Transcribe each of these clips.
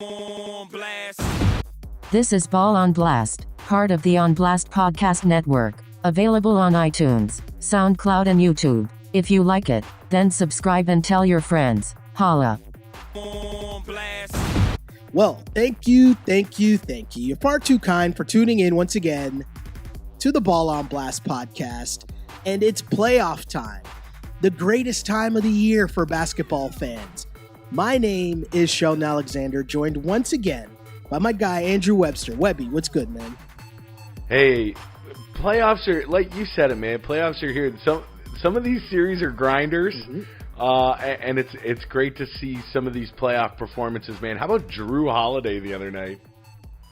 On blast. This is Ball on Blast, part of the On Blast Podcast Network, available on iTunes, SoundCloud and YouTube. If you like it, then subscribe and tell your friends. Holla. On blast. Well, thank you. You're far too kind for tuning in once again to the Ball on Blast podcast. And it's playoff time, the greatest time of the year for basketball fans. My name is Sheldon Alexander, joined once again by my guy, Andrew Webster. Webby, what's good, man? Hey, playoffs are, like you said it, man, playoffs are here. Some of these series are grinders, and it's great to see some of these playoff performances, man. How about Jrue Holiday the other night?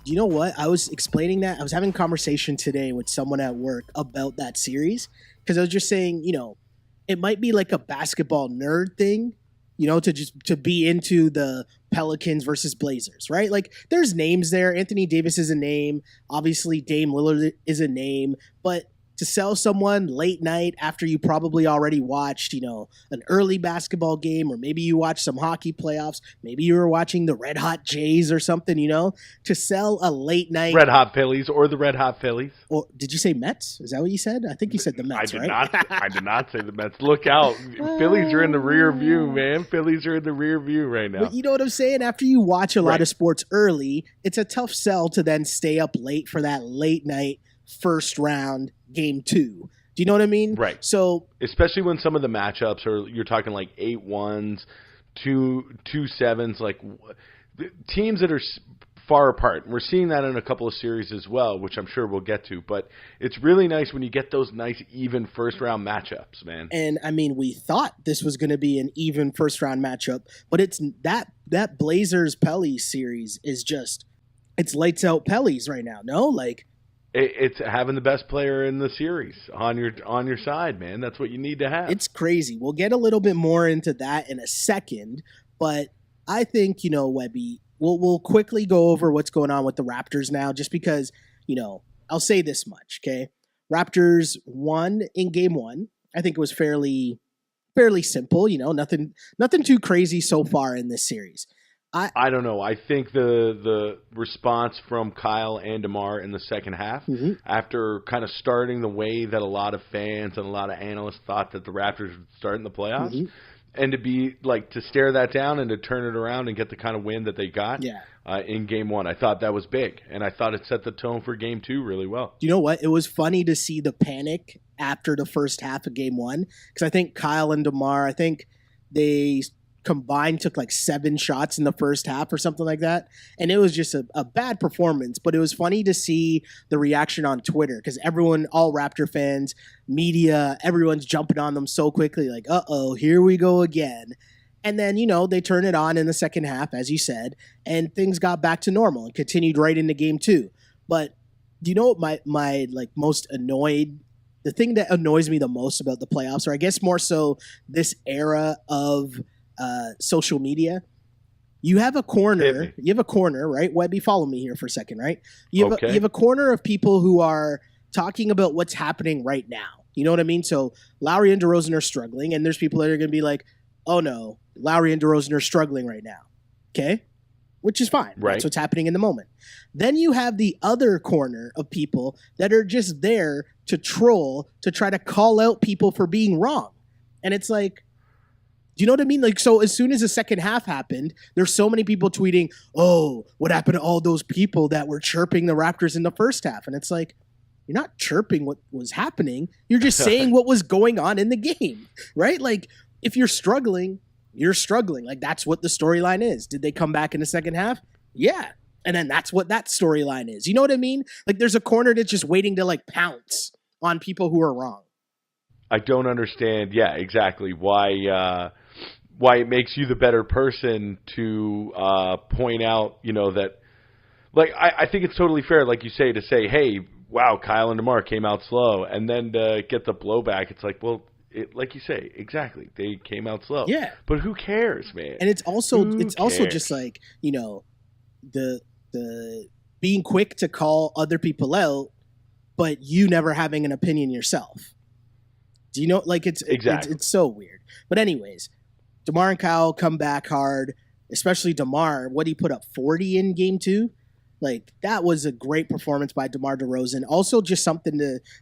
You know what? I was explaining that. I was having a conversation today with someone at work about that series, because I was just saying, it might be like a basketball nerd thing, to be into the Pelicans versus Blazers, right? Like, there's names there. Anthony Davis is a name. Obviously, Dame Lillard is a name. But to sell someone late night after you probably already watched, an early basketball game, or maybe you watched some hockey playoffs, maybe you were watching the Red Hot Jays or something, to sell a late night. Red Hot Phillies or the Red Hot Phillies. Or did you say Mets? Is that what you said? I think you said the Mets, I did not say the Mets. Look out. Phillies are in the rear view, man. Phillies are in the rear view right now. But you know what I'm saying? After you watch a lot of sports early, it's a tough sell to then stay up late for that late night first round game 2. Do you know what I mean? Right. So especially when some of the matchups are, you're talking like 8-1s, 2-7s, like teams that are far apart. And we're seeing that in a couple of series as well, which I'm sure we'll get to. But it's really nice when you get those nice even first round matchups, man. And I mean, we thought this was going to be an even first round matchup, but it's that Blazers Pellies series is just, it's lights out Pellies right now. No, like. It's having the best player in the series on your side, man. That's what you need to have. It's crazy. We'll get a little bit more into that in a second, but I think, Webby, we'll quickly go over what's going on with the Raptors now, just because, I'll say this much, okay? Raptors won in game 1. I think it was fairly simple, nothing too crazy so far in this series. I don't know. I think the response from Kyle and DeMar in the second half, after kind of starting the way that a lot of fans and a lot of analysts thought that the Raptors would start in the playoffs, and to stare that down and to turn it around and get the kind of win that they got in game 1. I thought that was big, and I thought it set the tone for game 2 really well. You know what? It was funny to see the panic after the first half of game 1, because I think Kyle and DeMar, they combined took like 7 shots in the first half or something like that, and it was just a bad performance. But it was funny to see the reaction on Twitter, because everyone, all Raptor fans, media, everyone's jumping on them so quickly, like, uh-oh, here we go again. And then, they turn it on in the second half, as you said, and things got back to normal and continued right into game 2. But do you know what my most annoyed, the thing that annoys me the most about the playoffs, or I guess more so this era of social media? You have a corner, right? Webby, follow me here for a second, right? You have a corner of people who are talking about what's happening right now. You know what I mean? So Lowry and DeRozan are struggling, and there's people that are going to be like, oh no, Lowry and DeRozan are struggling right now. Okay? Which is fine. Right. That's what's happening in the moment. Then you have the other corner of people that are just there to troll, to try to call out people for being wrong. And it's like, do you know what I mean? Like, so as soon as the second half happened, there's so many people tweeting, oh, what happened to all those people that were chirping the Raptors in the first half? And it's like, you're not chirping what was happening. You're just saying what was going on in the game, right? Like, if you're struggling, you're struggling. Like, that's what the storyline is. Did they come back in the second half? Yeah. And then that's what that storyline is. You know what I mean? Like, there's a corner that's just waiting to, pounce on people who are wrong. I don't understand, exactly, why it makes you the better person to point out, that, I think it's totally fair, like you say, to say, hey, wow, Kyle and DeMar came out slow, and then to get the blowback, it's like, well, like you say, exactly, they came out slow. Yeah. But who cares, man? And it's also just like, the being quick to call other people out, but you never having an opinion yourself. Do you know, it's exactly. It's so weird. But anyways, DeMar and Kyle come back hard. especially DeMar, what he put up 40 in game 2. Like, that was a great performance by DeMar DeRozan. Also, just something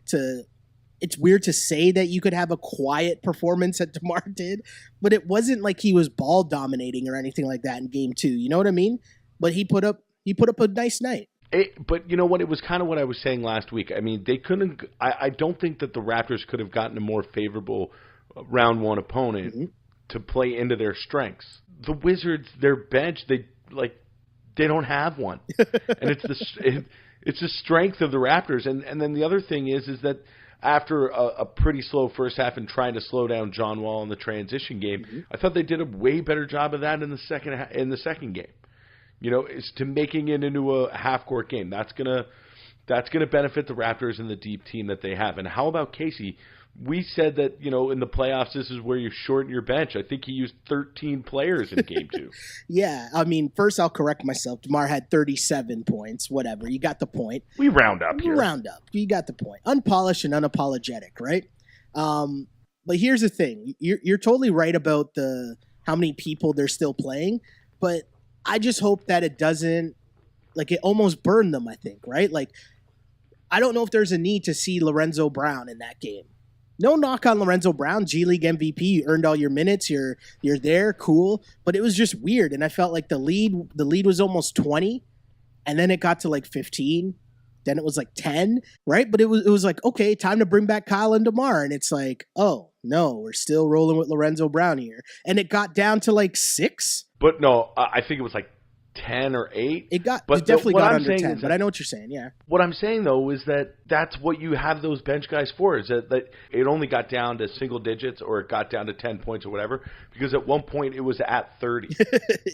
to it's weird to say that you could have a quiet performance that DeMar did, but it wasn't like he was ball dominating or anything like that in game 2. You know what I mean? But he put up a nice night. But you know what? It was kind of what I was saying last week. I mean, they couldn't. I don't think that the Raptors could have gotten a more favorable round 1 opponent to play into their strengths. The Wizards, their bench, they don't have one, and it's the strength of the Raptors. And then the other thing is that after a pretty slow first half and trying to slow down John Wall in the transition game, I thought they did a way better job of that in the second game. You know, it's to making it into a half-court game. That's gonna benefit the Raptors and the deep team that they have. And how about Casey? We said that, you know, in the playoffs, this is where you shorten your bench. I think he used 13 players in game 2. Yeah, I mean, first I'll correct myself. DeMar had 37 points. Whatever, you got the point. We round up here. You got the point. Unpolished and unapologetic, right? But here's the thing. You're totally right about how many people they're still playing, but I just hope that it doesn't, like, it almost burned them, I think, right? Like, I don't know if there's a need to see Lorenzo Brown in that game. No knock on Lorenzo Brown, G League MVP. You earned all your minutes. You're there, cool. But it was just weird, and I felt like the lead was almost 20, and then it got to like 15. Then it was like 10, right? But it was like, okay, time to bring back Kyle and DeMar, and it's like, oh no, we're still rolling with Lorenzo Brown here, and it got down to like 6. But no, I think it was like 10 or 8. It definitely got under 10, but I know what you're saying, yeah. What I'm saying, though, is that that's what you have those bench guys for, is that it only got down to single digits or it got down to 10 points or whatever, because at one point it was at 30.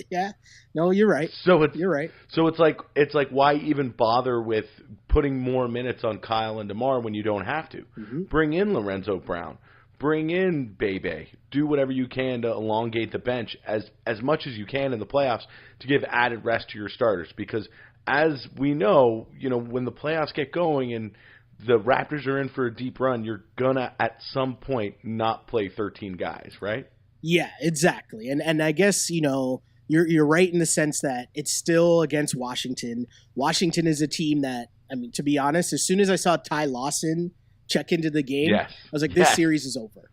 Yeah. No, you're right. You're right. So it's like why even bother with putting more minutes on Kyle and DeMar when you don't have to? Bring in Lorenzo Brown. Bring in Bebe. Do whatever you can to elongate the bench as much as you can in the playoffs to give added rest to your starters. Because as we know, you know, when the playoffs get going and the Raptors are in for a deep run, you're gonna at some point not play 13 guys, right? Yeah, exactly. And I guess, you know, you're right in the sense that it's still against Washington. Washington is a team that, I mean, to be honest, as soon as I saw Ty Lawson check into the game, I was like, this series is over.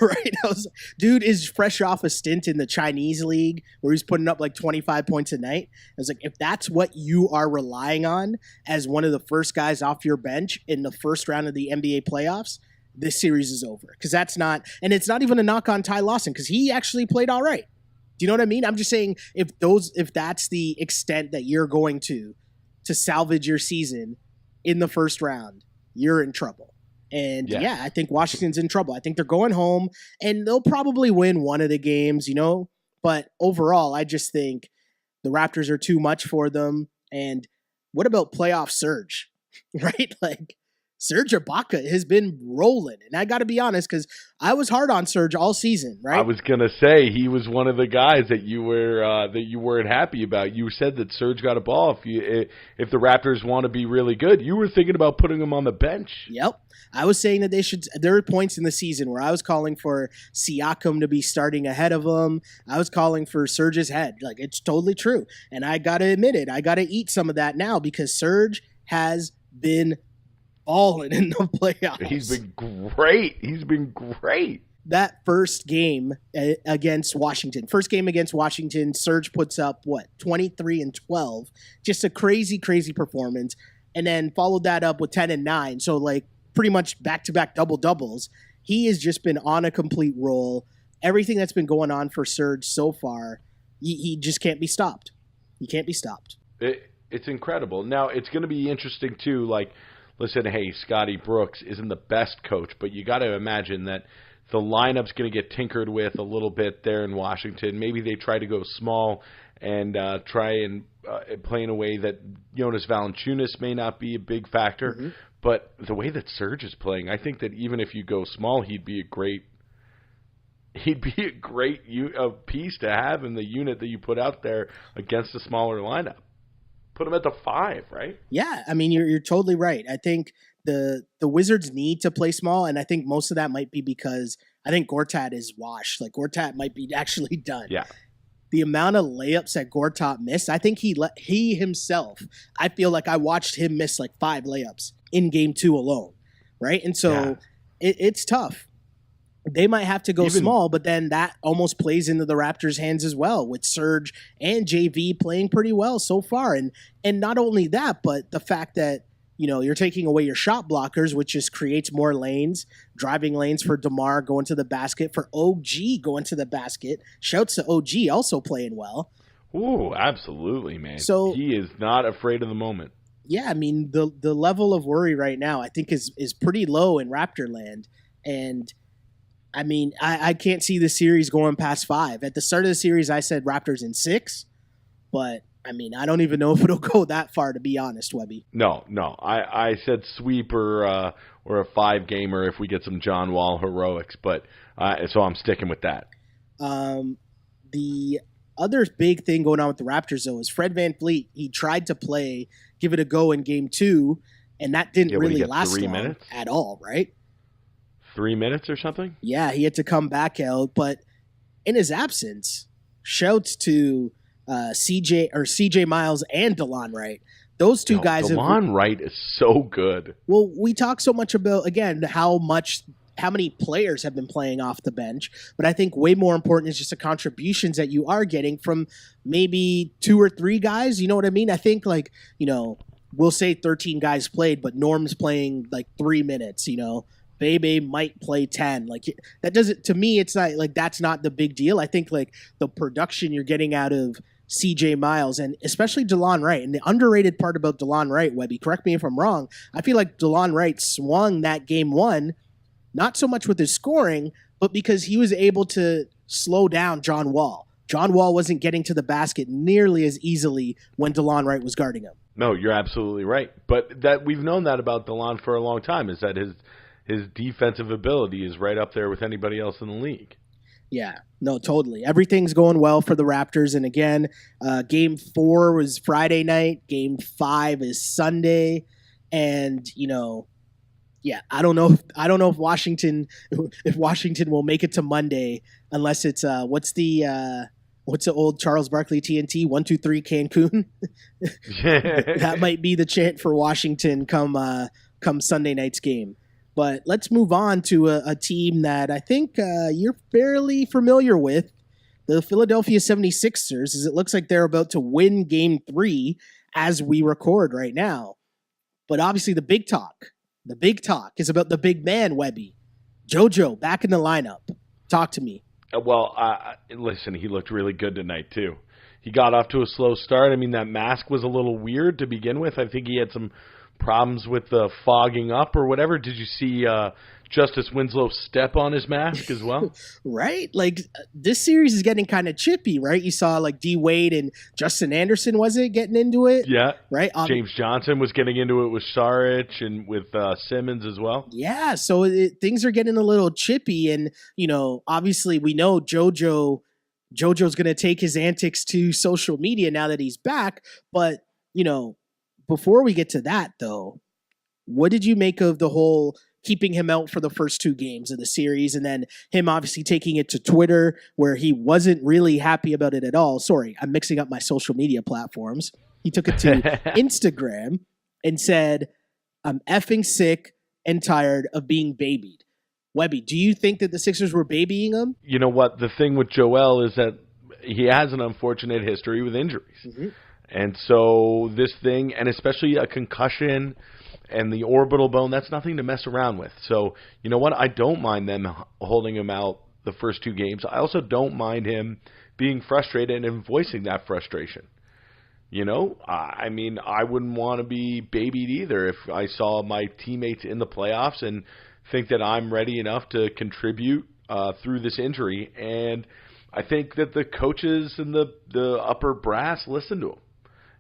Right? I was, dude is fresh off a stint in the Chinese league where he's putting up like 25 points a night. I was like, if that's what you are relying on as one of the first guys off your bench in the first round of the NBA playoffs, this series is over. Because that's not, and it's not even a knock on Ty Lawson because he actually played all right. Do you know what I mean? I'm just saying if that's the extent that you're going to salvage your season in the first round, you're in trouble. And yeah, I think Washington's in trouble. I think they're going home and they'll probably win one of the games, you know, but overall, I just think the Raptors are too much for them. And what about playoff Serge, right? Like Serge Ibaka has been rolling. And I got to be honest, because I was hard on Serge all season, right? I was going to say he was one of the guys that you weren't happy about. You said that Serge got a ball. If the Raptors want to be really good, you were thinking about putting him on the bench. Yep. I was saying that there were points in the season where I was calling for Siakam to be starting ahead of him. I was calling for Serge's head. Like, it's totally true. And I got to admit it. I got to eat some of that now because Serge has been balling in the playoffs. He's been great. That first game against Washington. Serge puts up, 23 and 12. Just a crazy, crazy performance. And then followed that up with 10 and 9. So, like, pretty much back-to-back double-doubles. He has just been on a complete roll. Everything that's been going on for Serge so far, he just can't be stopped. He can't be stopped. It's incredible. Now, it's going to be interesting, too. Like, listen, hey, Scotty Brooks isn't the best coach, but you got to imagine that the lineup's going to get tinkered with a little bit there in Washington. Maybe they try to go small and try and play in a way that Jonas Valanciunas may not be a big factor. Mm-hmm. But the way that Serge is playing, I think that even if you go small, he'd be a great piece to have in the unit that you put out there against a smaller lineup. Put him at the 5, right? Yeah, I mean, you're totally right. I think the Wizards need to play small, and I think most of that might be because I think Gortat is washed. Like, Gortat might be actually done. Yeah. the amount of layups that Gortat missed, I think he himself, I feel like I watched him miss like 5 layups in game 2 alone, right? And so it's tough. They might have to go small, but then that almost plays into the Raptors' hands as well, with Serge and JV playing pretty well so far. And not only that, but the fact that, you know, you're taking away your shot blockers, which just creates more lanes, driving lanes for DeMar going to the basket, for OG going to the basket. Shouts to OG also playing well. Ooh, absolutely, man. So he is not afraid of the moment. Yeah, I mean, the level of worry right now, I think, is pretty low in Raptor land. And I mean, I can't see the series going past 5. At the start of the series, I said Raptors in 6, but I mean, I don't even know if it'll go that far, to be honest, Webby. No. I said sweep or a 5-gamer if we get some John Wall heroics, but so I'm sticking with that. The other big thing going on with the Raptors, though, is Fred VanVleet. He tried to give it a go in game 2, and that didn't really last long at all, right? 3 minutes or something? Yeah, he had to come back out, but in his absence, shouts to CJ Miles and DeLon Wright. Those two guys. DeLon Wright is so good. Well, we talk so much about, again, how many players have been playing off the bench, but I think way more important is just the contributions that you are getting from maybe 2 or 3 guys. You know what I mean? I think, like, you know, we'll say 13 guys played, but Norm's playing like 3 minutes, you know. Bebe might play 10. Like, that doesn't, to me, it's not like that's not the big deal. I think like the production you're getting out of CJ Miles and especially DeLon Wright, and the underrated part about DeLon Wright, Webby, correct me if I'm wrong, I feel like DeLon Wright swung that game 1, not so much with his scoring, but because he was able to slow down John Wall. John Wall wasn't getting to the basket nearly as easily when DeLon Wright was guarding him. No, you're absolutely right. But that we've known that about DeLon for a long time, is that his defensive ability is right up there with anybody else in the league. Yeah, no, totally. Everything's going well for the Raptors. And again, game 4 was Friday night. Game 5 is Sunday. And, you know, yeah, I don't know if Washington will make it to Monday unless it's what's the old Charles Barkley TNT 1 2 3 Cancun. That might be the chant for Washington come Sunday night's game. But let's move on to a team that I think you're fairly familiar with, the Philadelphia 76ers, as it looks like they're about to win Game 3 as we record right now. But obviously the big talk is about the big man, Webby. JoJo back in the lineup. Talk to me. Well, listen, he looked really good tonight too. He got off to a slow start. I mean, that mask was a little weird to begin with. I think he had some problems with the fogging up or whatever. Did you see Justice Winslow step on his mask as well? Right? Like, this series is getting kind of chippy, right? You saw like D Wade and Justin Anderson, was it, getting into it? Yeah. Right? James Johnson was getting into it with Saric and with Simmons as well. Yeah, so things are getting a little chippy, and, you know, obviously we know JoJo's going to take his antics to social media now that he's back, but, you know, before we get to that, though, what did you make of the whole keeping him out for the first 2 games of the series, and then him obviously taking it to Twitter where he wasn't really happy about it at all? Sorry, I'm mixing up my social media platforms. He took it to Instagram and said, "I'm effing sick and tired of being babied." Webby, do you think that the Sixers were babying him? You know what? The thing with Joel is that he has an unfortunate history with injuries. Mm-hmm. And so this thing, and especially a concussion and the orbital bone, that's nothing to mess around with. So, you know what? I don't mind them holding him out the first 2 games. I also don't mind him being frustrated and voicing that frustration. You know, I mean, I wouldn't want to be babied either if I saw my teammates in the playoffs and think that I'm ready enough to contribute through this injury. And I think that the coaches and the upper brass listened to him.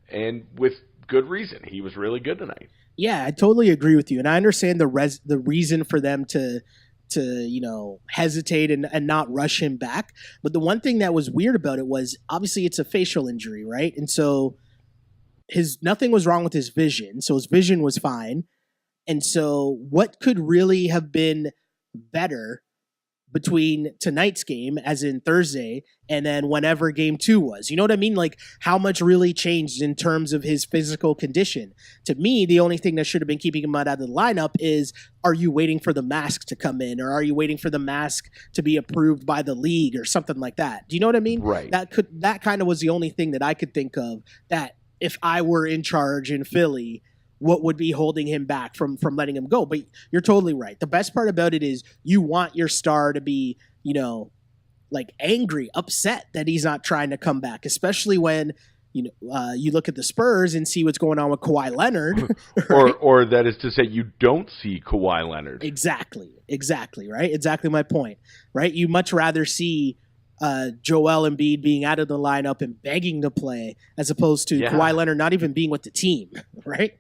And with good reason. He was really good tonight. Yeah, I totally agree with you. And I understand the reason for them to you know, hesitate and not rush him back. But the one thing that was weird about it was, obviously it's a facial injury, right? And so nothing was wrong with his vision. So his vision was fine. And so what could really have been better between tonight's game, as in Thursday, and then whenever game 2 was. You know what I mean? Like, how much really changed in terms of his physical condition? To me, the only thing that should have been keeping him out of the lineup is, are you waiting for the mask to come in, or are you waiting for the mask to be approved by the league or something like that? Do you know what I mean? Right. That kind of was the only thing that I could think of, that if I were in charge in Philly, what would be holding him back from letting him go. But you're totally right. The best part about it is you want your star to be, you know, like angry, upset that he's not trying to come back, especially when, you know, you look at the Spurs and see what's going on with Kawhi Leonard. Right? or that is to say, you don't see Kawhi Leonard. Exactly, right? Exactly my point, right? You much rather see Joel Embiid being out of the lineup and begging to play, as opposed to Kawhi Leonard not even being with the team, right?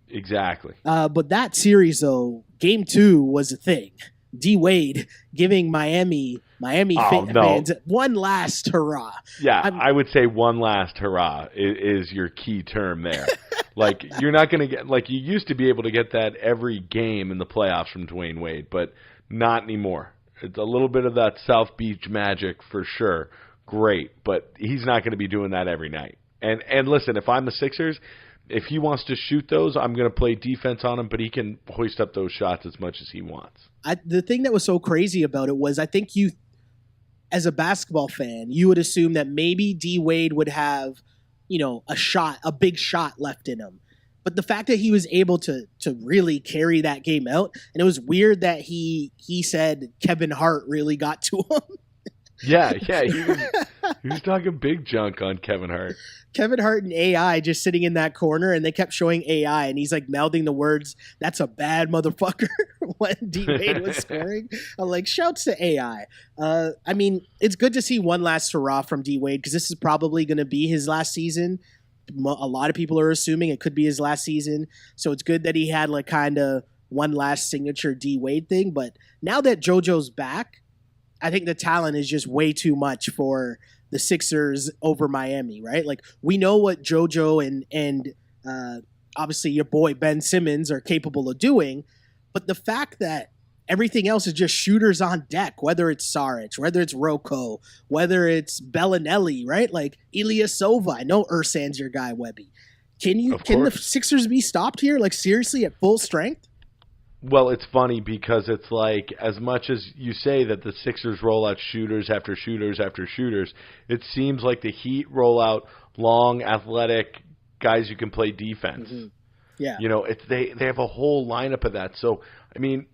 Exactly. But that series, though, game 2 was a thing. D Wade giving Miami fans one last hurrah. Yeah, I would say one last hurrah is your key term there. Like, you're not going to get, like, you used to be able to get that every game in the playoffs from Dwayne Wade, but not anymore. It's a little bit of that South Beach magic for sure. Great, but he's not going to be doing that every night. And listen, if I'm the Sixers, if he wants to shoot those, I'm going to play defense on him, but he can hoist up those shots as much as he wants. The thing that was so crazy about it was, I think you, as a basketball fan, you would assume that maybe D Wade would have, you know, a big shot left in him. But the fact that he was able to really carry that game out, and it was weird that he said Kevin Hart really got to him. Yeah, he was talking big junk on Kevin Hart. Kevin Hart and AI just sitting in that corner, and they kept showing AI, and he's like mouthing the words, "That's a bad motherfucker," when D Wade was scoring. I'm like, shouts to AI. I mean, it's good to see one last hurrah from D Wade, because this is probably going to be his last season. A lot of people are assuming it could be his last season, so it's good that he had like kind of one last signature D Wade thing. But now that JoJo's back, I think the talent is just way too much for the Sixers over Miami, right? Like, we know what JoJo and obviously your boy Ben Simmons are capable of doing, but the fact that everything else is just shooters on deck, whether it's Saric, whether it's Rocco, whether it's Bellinelli, right? Like Ilyasova. I know Ersan's your guy, Webby. Can the Sixers be stopped here? Like, seriously, at full strength? Well, it's funny because it's like, as much as you say that the Sixers roll out shooters after shooters after shooters, it seems like the Heat roll out long, athletic guys who can play defense. Mm-hmm. Yeah. You know, they have a whole lineup of that. So, I mean,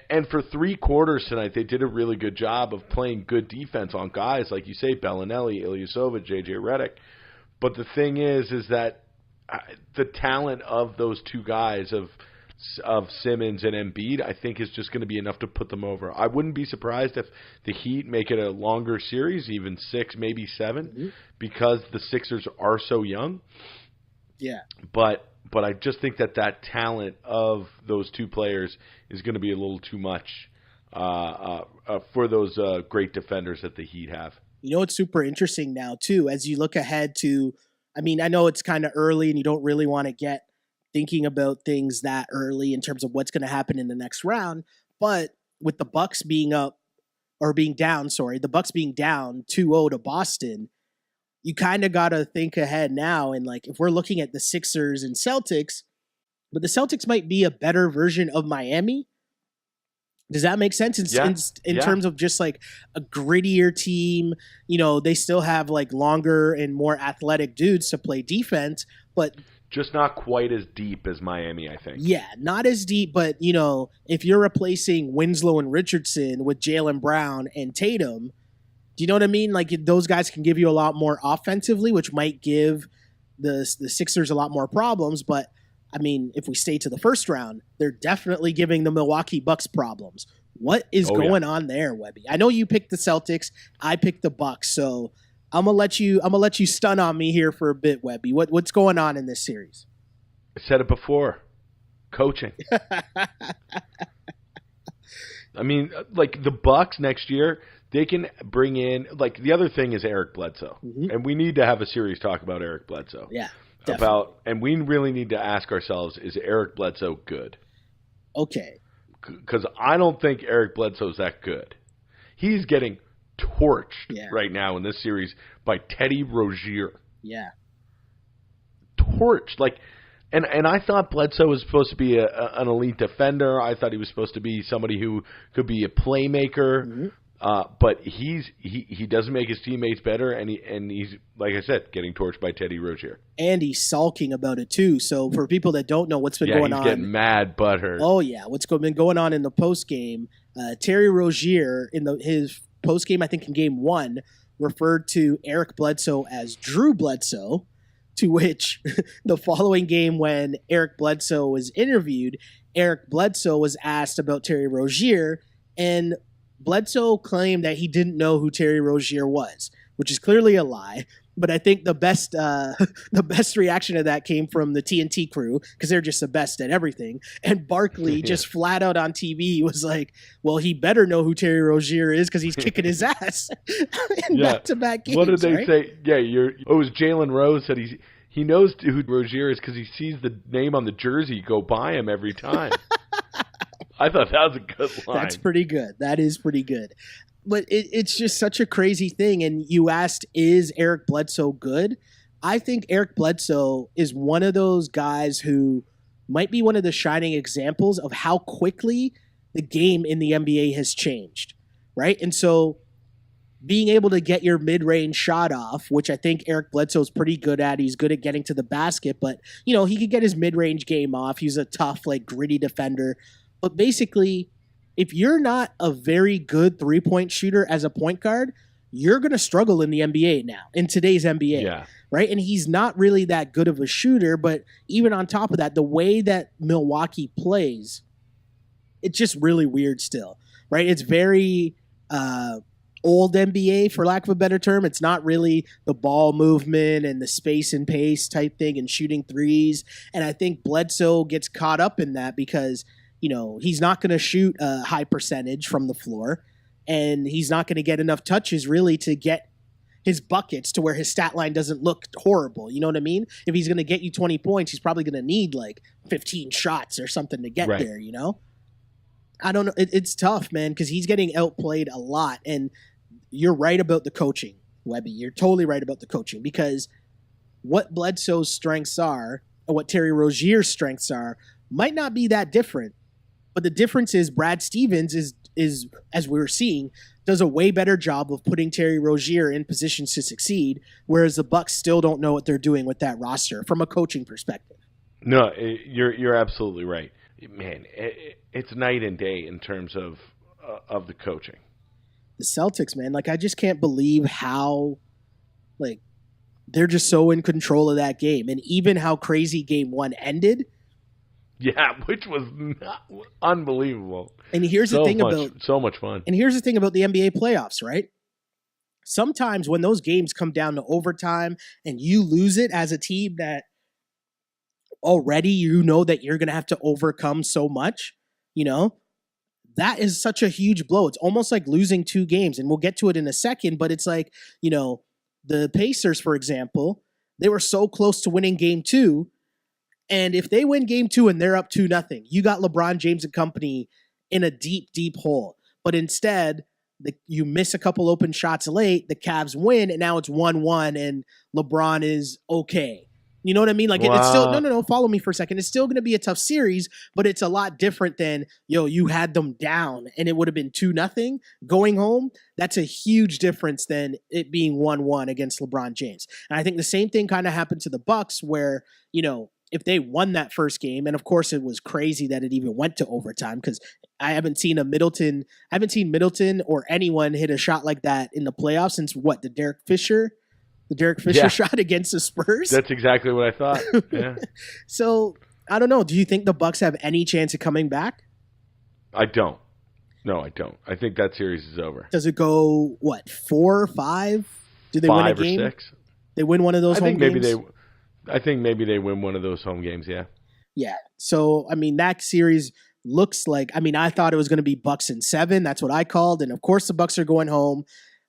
and for 3 quarters tonight, they did a really good job of playing good defense on guys, like you say, Bellinelli, Ilyasova, J.J. Redick. But the thing is that the talent of those two guys, of Simmons and Embiid, I think is just going to be enough to put them over. I wouldn't be surprised if the Heat make it a longer series, even 6, maybe 7, because the Sixers are so young. Yeah. But I just think that talent of those two players is going to be a little too much for those great defenders that the Heat have. You know, it's super interesting now, too, as you look ahead to, I mean, I know it's kind of early and you don't really want to get thinking about things that early in terms of what's going to happen in the next round. But with the Bucks being down, the Bucks being down 2-0 to Boston, you kind of got to think ahead now. And like, if we're looking at the Sixers and Celtics, but the Celtics might be a better version of Miami. Does that make sense in terms of just like a grittier team? You know, they still have like longer and more athletic dudes to play defense, but just not quite as deep as Miami, I think. Yeah, not as deep, but, you know, if you're replacing Winslow and Richardson with Jaylen Brown and Tatum, do you know what I mean? Like, those guys can give you a lot more offensively, which might give the Sixers a lot more problems. But, I mean, if we stay to the first round, they're definitely giving the Milwaukee Bucks problems. What is going on there, Webby? I know you picked the Celtics. I picked the Bucks, so I'm gonna let you stun on me here for a bit, Webby. What's going on in this series? I said it before. Coaching. I mean, like the Bucks next year, they can bring in, like, the other thing is Eric Bledsoe, and we need to have a serious talk about Eric Bledsoe. Yeah, definitely. And we really need to ask ourselves: is Eric Bledsoe good? Okay. because I don't think Eric Bledsoe's that good. He's getting torched right now in this series by Terry Rozier. Yeah. Torched. And I thought Bledsoe was supposed to be an elite defender. I thought he was supposed to be somebody who could be a playmaker. Mm-hmm. But he doesn't make his teammates better, and he's, like I said, getting torched by Terry Rozier. And he's sulking about it too. So for people that don't know what's been going on, he's getting mad butthurt. Oh yeah, what's been going on in the post game? Terry Rozier in his post game, I think in game 1, referred to Eric Bledsoe as Jrue Bledsoe. To which the following game, when Eric Bledsoe was interviewed, Eric Bledsoe was asked about Terry Rozier, and Bledsoe claimed that he didn't know who Terry Rozier was, which is clearly a lie. But I think the best reaction to that came from the TNT crew, because they're just the best at everything. And Barkley just flat out on TV was like, well, he better know who Terry Rozier is because he's kicking his ass in back-to-back games. What did they say? Yeah, it was Jalen Rose said he knows who Rozier is because he sees the name on the jersey go by him every time. I thought that was a good line. That's pretty good. That is pretty good. But it's just such a crazy thing. And you asked, is Eric Bledsoe good? I think Eric Bledsoe is one of those guys who might be one of the shining examples of how quickly the game in the NBA has changed, right? And so being able to get your mid-range shot off, which I think Eric Bledsoe is pretty good at. He's good at getting to the basket, but, he could get his mid-range game off. He's a tough, gritty defender. But basically, if you're not a very good three-point shooter as a point guard, you're going to struggle in the NBA now, in today's NBA, right? And he's not really that good of a shooter, but even on top of that, the way that Milwaukee plays, it's just really weird still, right? It's very old NBA, for lack of a better term. It's not really the ball movement and the space and pace type thing and shooting threes. And I think Bledsoe gets caught up in that because he's not going to shoot a high percentage from the floor, and he's not going to get enough touches really to get his buckets to where his stat line doesn't look horrible. You know what I mean? If he's going to get you 20 points, he's probably going to need 15 shots or something to get there, I don't know. It's tough, man, because he's getting outplayed a lot. And you're right about the coaching, Webby. You're totally right about the coaching, because what Bledsoe's strengths are and what Terry Rozier's strengths are might not be that different. But the difference is Brad Stevens is as we were seeing, does a way better job of putting Terry Rozier in positions to succeed, whereas the Bucks still don't know what they're doing with that roster from a coaching perspective. No, you're absolutely right, man. It's night and day in terms of the coaching. The Celtics, man, I just can't believe how they're just so in control of that game, and even how crazy Game 1 ended. Yeah, which was unbelievable. And here's the thing about so much fun. And here's the thing about the NBA playoffs, right? Sometimes when those games come down to overtime and you lose it as a team that already that you're going to have to overcome so much, that is such a huge blow. It's almost like losing 2 games, and we'll get to it in a second, but it's like, the Pacers, for example, they were so close to winning Game 2. And if they win Game 2 and they're up 2-0, you got LeBron James and company in a deep, deep hole. But instead, you miss a couple open shots late, the Cavs win, and now it's 1-1, and LeBron is okay. You know what I mean? It's still, no, follow me for a second. It's still going to be a tough series, but it's a lot different than, you had them down, and it would have been 2-0 going home. That's a huge difference than it being 1-1 against LeBron James. And I think the same thing kind of happened to the Bucks where, if they won that first game, and of course it was crazy that it even went to overtime, because I haven't seen Middleton or anyone hit a shot like that in the playoffs since the Derek Fisher shot against the Spurs. That's exactly what I thought. Yeah. So I don't know. Do you think the Bucks have any chance of coming back? I don't. No, I don't. I think that series is over. Does it go 4 or 5? Do they win a game? 5 or 6? They win one of those home games? I think maybe they win one of those home games, yeah. Yeah. So, that series looks like, I thought it was going to be Bucks in 7. That's what I called. And of course the Bucks are going home,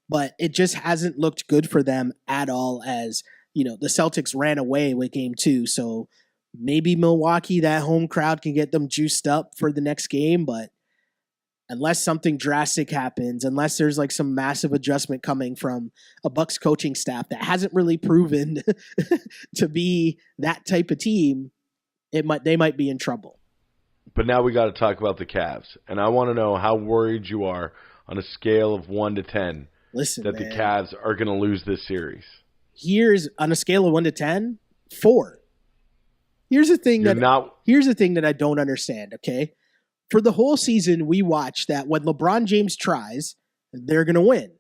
but it just hasn't looked good for them at all, as, the Celtics ran away with Game 2. So maybe Milwaukee, that home crowd, can get them juiced up for the next game. But unless something drastic happens, unless there's like some massive adjustment coming from a Bucks coaching staff that hasn't really proven to be that type of team, they might be in trouble. But now we got to talk about the Cavs, and I want to know how worried you are on a scale of 1 to 10 Listen, that man, the Cavs are going to lose this series. Here's on a scale of 1 to 10, 4. Here's the thing that I don't understand, okay? For the whole season, we watched that when LeBron James tries, they're going to win.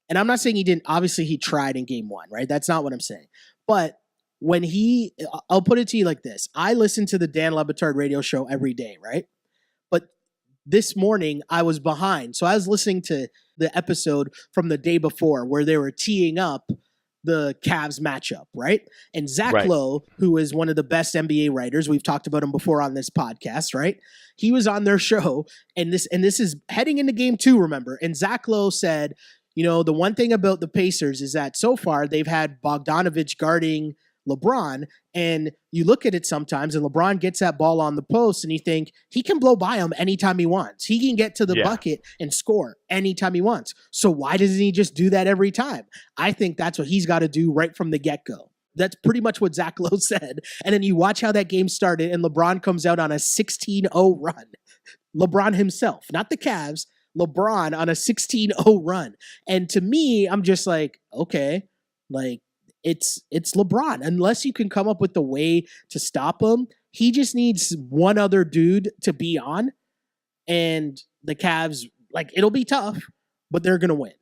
And I'm not saying he didn't. Obviously, he tried in game 1, right? That's not what I'm saying. But when I'll put it to you like this. I listen to the Dan Le Batard radio show every day, right? But this morning, I was behind. So I was listening to the episode from the day before where they were teeing up the Cavs matchup, right? And Zach Lowe, who is one of the best NBA writers, we've talked about him before on this podcast, right? He was on their show, and this is heading into game 2, remember? And Zach Lowe said, the one thing about the Pacers is that so far they've had Bogdanovich guarding LeBron, and you look at it sometimes, and LeBron gets that ball on the post, and you think he can blow by him anytime he wants. He can get to the bucket and score anytime he wants. So why doesn't he just do that every time? I think that's what he's got to do right from the get-go. That's pretty much what Zach Lowe said. And then you watch how that game started, and LeBron comes out on a 16-0 run. LeBron himself, not the Cavs, LeBron on a 16-0 run. And to me, I'm just like, okay, like, it's LeBron. Unless you can come up with a way to stop him, he just needs one other dude to be on. And the Cavs, like, it'll be tough, but they're going to win.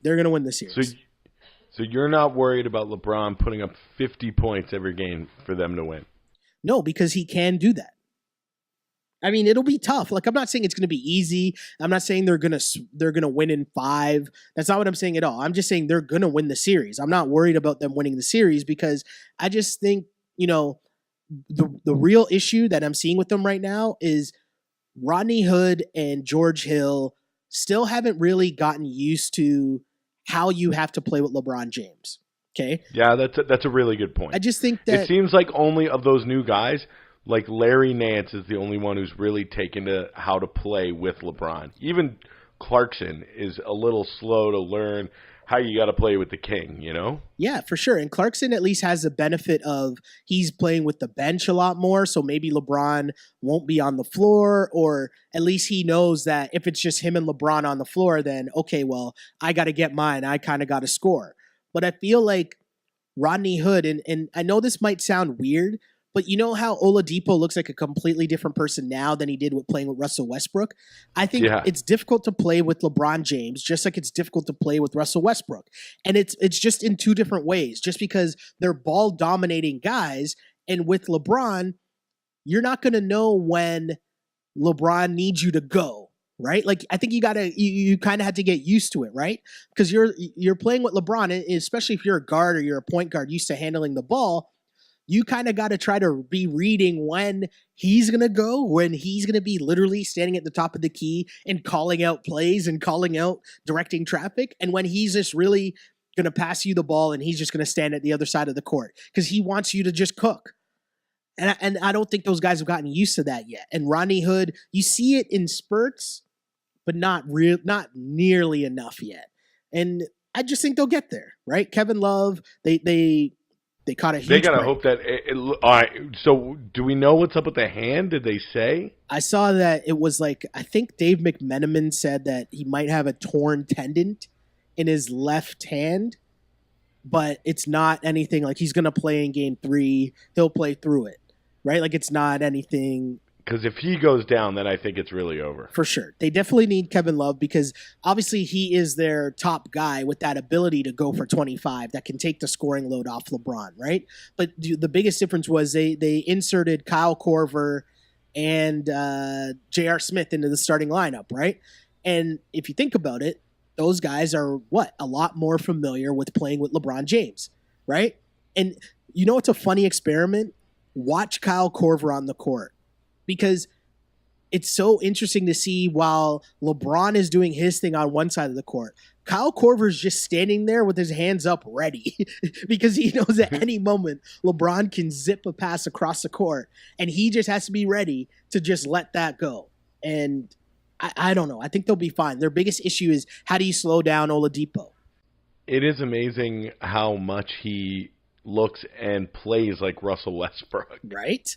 They're going to win the series. So you're not worried about LeBron putting up 50 points every game for them to win? No, because he can do that. I mean, it'll be tough. Like, I'm not saying it's going to be easy. I'm not saying they're gonna win in 5. That's not what I'm saying at all. I'm just saying they're going to win the series. I'm not worried about them winning the series because I just think, the real issue that I'm seeing with them right now is Rodney Hood and George Hill still haven't really gotten used to how you have to play with LeBron James. Okay? Yeah, that's a really good point. I just think that it seems like only of those new guys, like Larry Nance is the only one who's really taken to how to play with LeBron. Even Clarkson is a little slow to learn how you got to play with the king, Yeah, for sure. And Clarkson at least has the benefit of he's playing with the bench a lot more, so maybe LeBron won't be on the floor, or at least he knows that if it's just him and LeBron on the floor, then, okay, well, I got to get mine. I kind of got to score. But I feel like Rodney Hood, and I know this might sound weird, but you know how Oladipo looks like a completely different person now than he did with playing with Russell Westbrook? I think it's difficult to play with LeBron James, just like it's difficult to play with Russell Westbrook. And it's just in 2 different ways, just because they're ball-dominating guys. And with LeBron, you're not going to know when LeBron needs you to go, right? Like, I think you kind of had to get used to it, right? Because you're playing with LeBron, especially if you're a guard or you're a point guard used to handling the ball. You kind of got to try to be reading when he's going to go, when he's going to be literally standing at the top of the key and calling out plays and calling out directing traffic, and when he's just really going to pass you the ball and he's just going to stand at the other side of the court because he wants you to just cook. And I don't think those guys have gotten used to that yet. And Rodney Hood, you see it in spurts, but not nearly enough yet. And I just think they'll get there, right? Kevin Love, they caught a huge break. They gotta hope that. All right. So, do we know what's up with the hand? Did they say? I saw that it was like, I think Dave McMenamin said that he might have a torn tendon in his left hand, but it's not anything like he's gonna play in game 3. He'll play through it, right? Like, it's not anything. Because if he goes down, then I think it's really over. For sure. They definitely need Kevin Love because obviously he is their top guy with that ability to go for 25 that can take the scoring load off LeBron, right? But the biggest difference was they inserted Kyle Korver and J.R. Smith into the starting lineup, right? And if you think about it, those guys are a lot more familiar with playing with LeBron James, right? And you know what's a funny experiment? Watch Kyle Korver on the court. Because it's so interesting to see while LeBron is doing his thing on one side of the court, Kyle Korver's just standing there with his hands up ready because he knows at any moment LeBron can zip a pass across the court and he just has to be ready to just let that go. And I don't know. I think they'll be fine. Their biggest issue is how do you slow down Oladipo? It is amazing how much he looks and plays like Russell Westbrook. Right?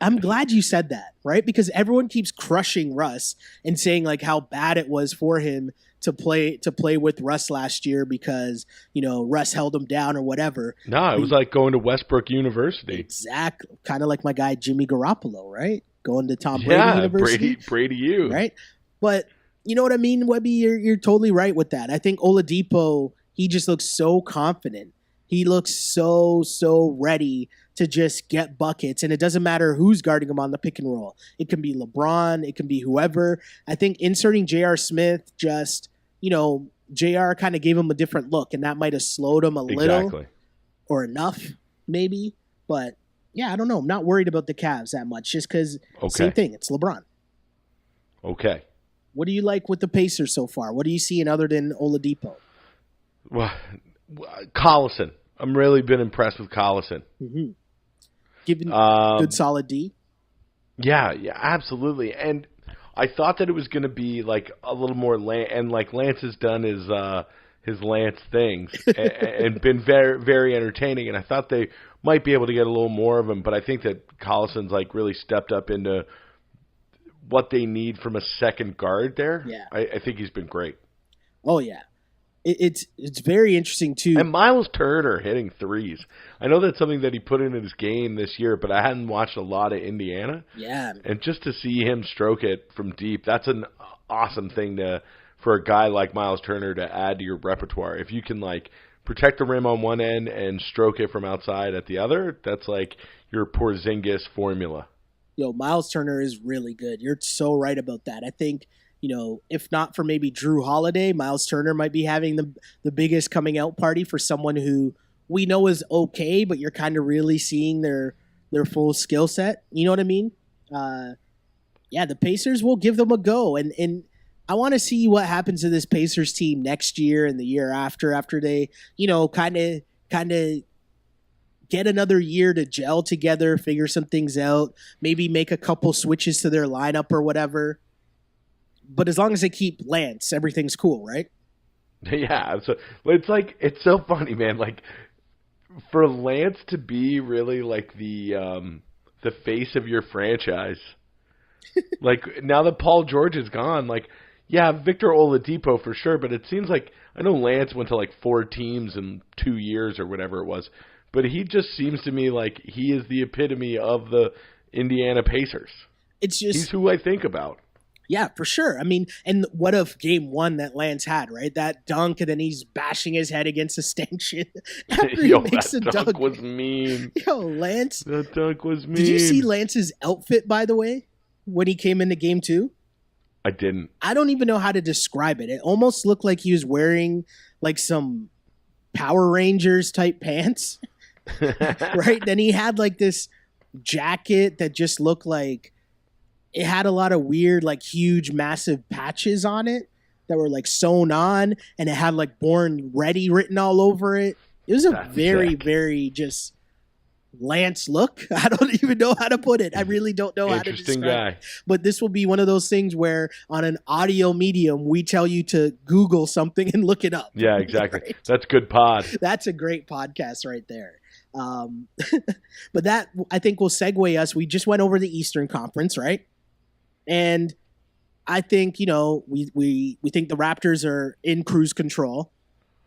I'm glad you said that, right? Because everyone keeps crushing Russ and saying like how bad it was for him to play with Russ last year because, Russ held him down or whatever. No, it was like going to Westbrook University. Exactly. Kind of like my guy Jimmy Garoppolo, right? Going to Tom Brady University. Brady you. Right? But you know what I mean, Webby? You're totally right with that. I think Oladipo, he just looks so confident. He looks so ready to just get buckets, and it doesn't matter who's guarding him on the pick and roll. It can be LeBron, it can be whoever. I think inserting J.R. Smith just, J.R. kind of gave him a different look, and that might have slowed him a little or enough, maybe. But, yeah, I don't know. I'm not worried about the Cavs that much just because same thing. It's LeBron. Okay. What do you like with the Pacers so far? What are you seeing other than Oladipo? Well, Collison. I'm really been impressed with Collison. Mm-hmm. Giving good solid D. Yeah, absolutely. And I thought that it was going to be like a little more and like Lance has done his Lance things and been very, very entertaining. And I thought they might be able to get a little more of him, but I think that Collison's like really stepped up into what they need from a second guard there. Yeah, I think he's been great. Oh yeah. It's very interesting, too. And Miles Turner hitting threes. I know that's something that he put in his game this year, but I hadn't watched a lot of Indiana. Yeah. And just to see him stroke it from deep, that's an awesome thing for a guy like Miles Turner to add to your repertoire. If you can, like, protect the rim on one end and stroke it from outside at the other, that's like your Porzingis formula. Miles Turner is really good. You're so right about that. I think – if not for maybe Jrue Holiday, Miles Turner might be having the biggest coming out party for someone who we know is okay, but you're kind of really seeing their full skill set. You know what I mean? The Pacers will give them a go. And I want to see what happens to this Pacers team next year and the year after they, kind of get another year to gel together, figure some things out, maybe make a couple switches to their lineup or whatever. But as long as they keep Lance, everything's cool, right? Yeah. So it's so funny, man. Like for Lance to be really like the face of your franchise. Like now that Paul George is gone, like Victor Oladipo for sure, but it seems like I know Lance went to like 4 teams in 2 years or whatever it was, but he just seems to me like he is the epitome of the Indiana Pacers. He's who I think about. Yeah, for sure. I mean, and what if game 1 that Lance had, right? That dunk, and then he's bashing his head against the stanchion after he makes a dunk. That dunk was mean. Lance. That dunk was mean. Did you see Lance's outfit, by the way, when he came into game 2? I didn't. I don't even know how to describe it. It almost looked like he was wearing like some Power Rangers type pants, right? Then he had like this jacket that just looked like it had a lot of weird, like huge, massive patches on it that were like sewn on, and it had like "Born Ready" written all over it. It was a very just Lance look. I don't even know how to put it. I really don't know how to describe it. But this will be one of those things where on an audio medium, we tell you to Google something and look it up. Yeah, exactly. Right? That's good pod. That's a great podcast right there. But that, I think, will segue us. We just went over the Eastern Conference, right? And I think, we think the Raptors are in cruise control.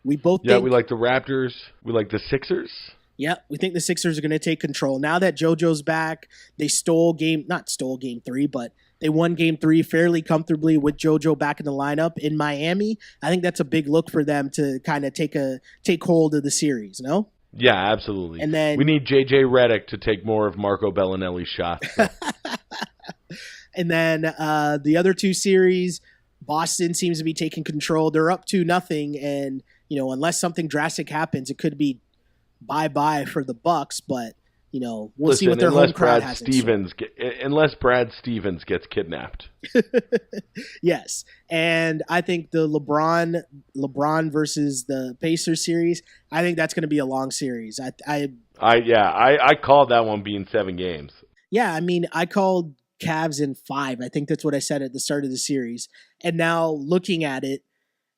We both think, we like the Raptors. We like the Sixers. Yeah, we think the Sixers are going to take control. Now that JoJo's back, they not stole game 3, but they won game 3 fairly comfortably with JoJo back in the lineup in Miami. I think that's a big look for them to kind of take hold of the series, no? Yeah, absolutely. And then we need JJ Redick to take more of Marco Bellinelli's shots. So. And then the other 2 series, Boston seems to be taking control. They're up 2-0, and unless something drastic happens, it could be bye-bye for the Bucks. But we'll see what their home crowd has. Unless Brad Stevens gets kidnapped. Yes, and I think the LeBron versus the Pacers series, I think that's going to be a long series. I called that one being 7 games. Yeah, I mean, I called Cavs in 5. I think that's what I said at the start of the series. And now looking at it,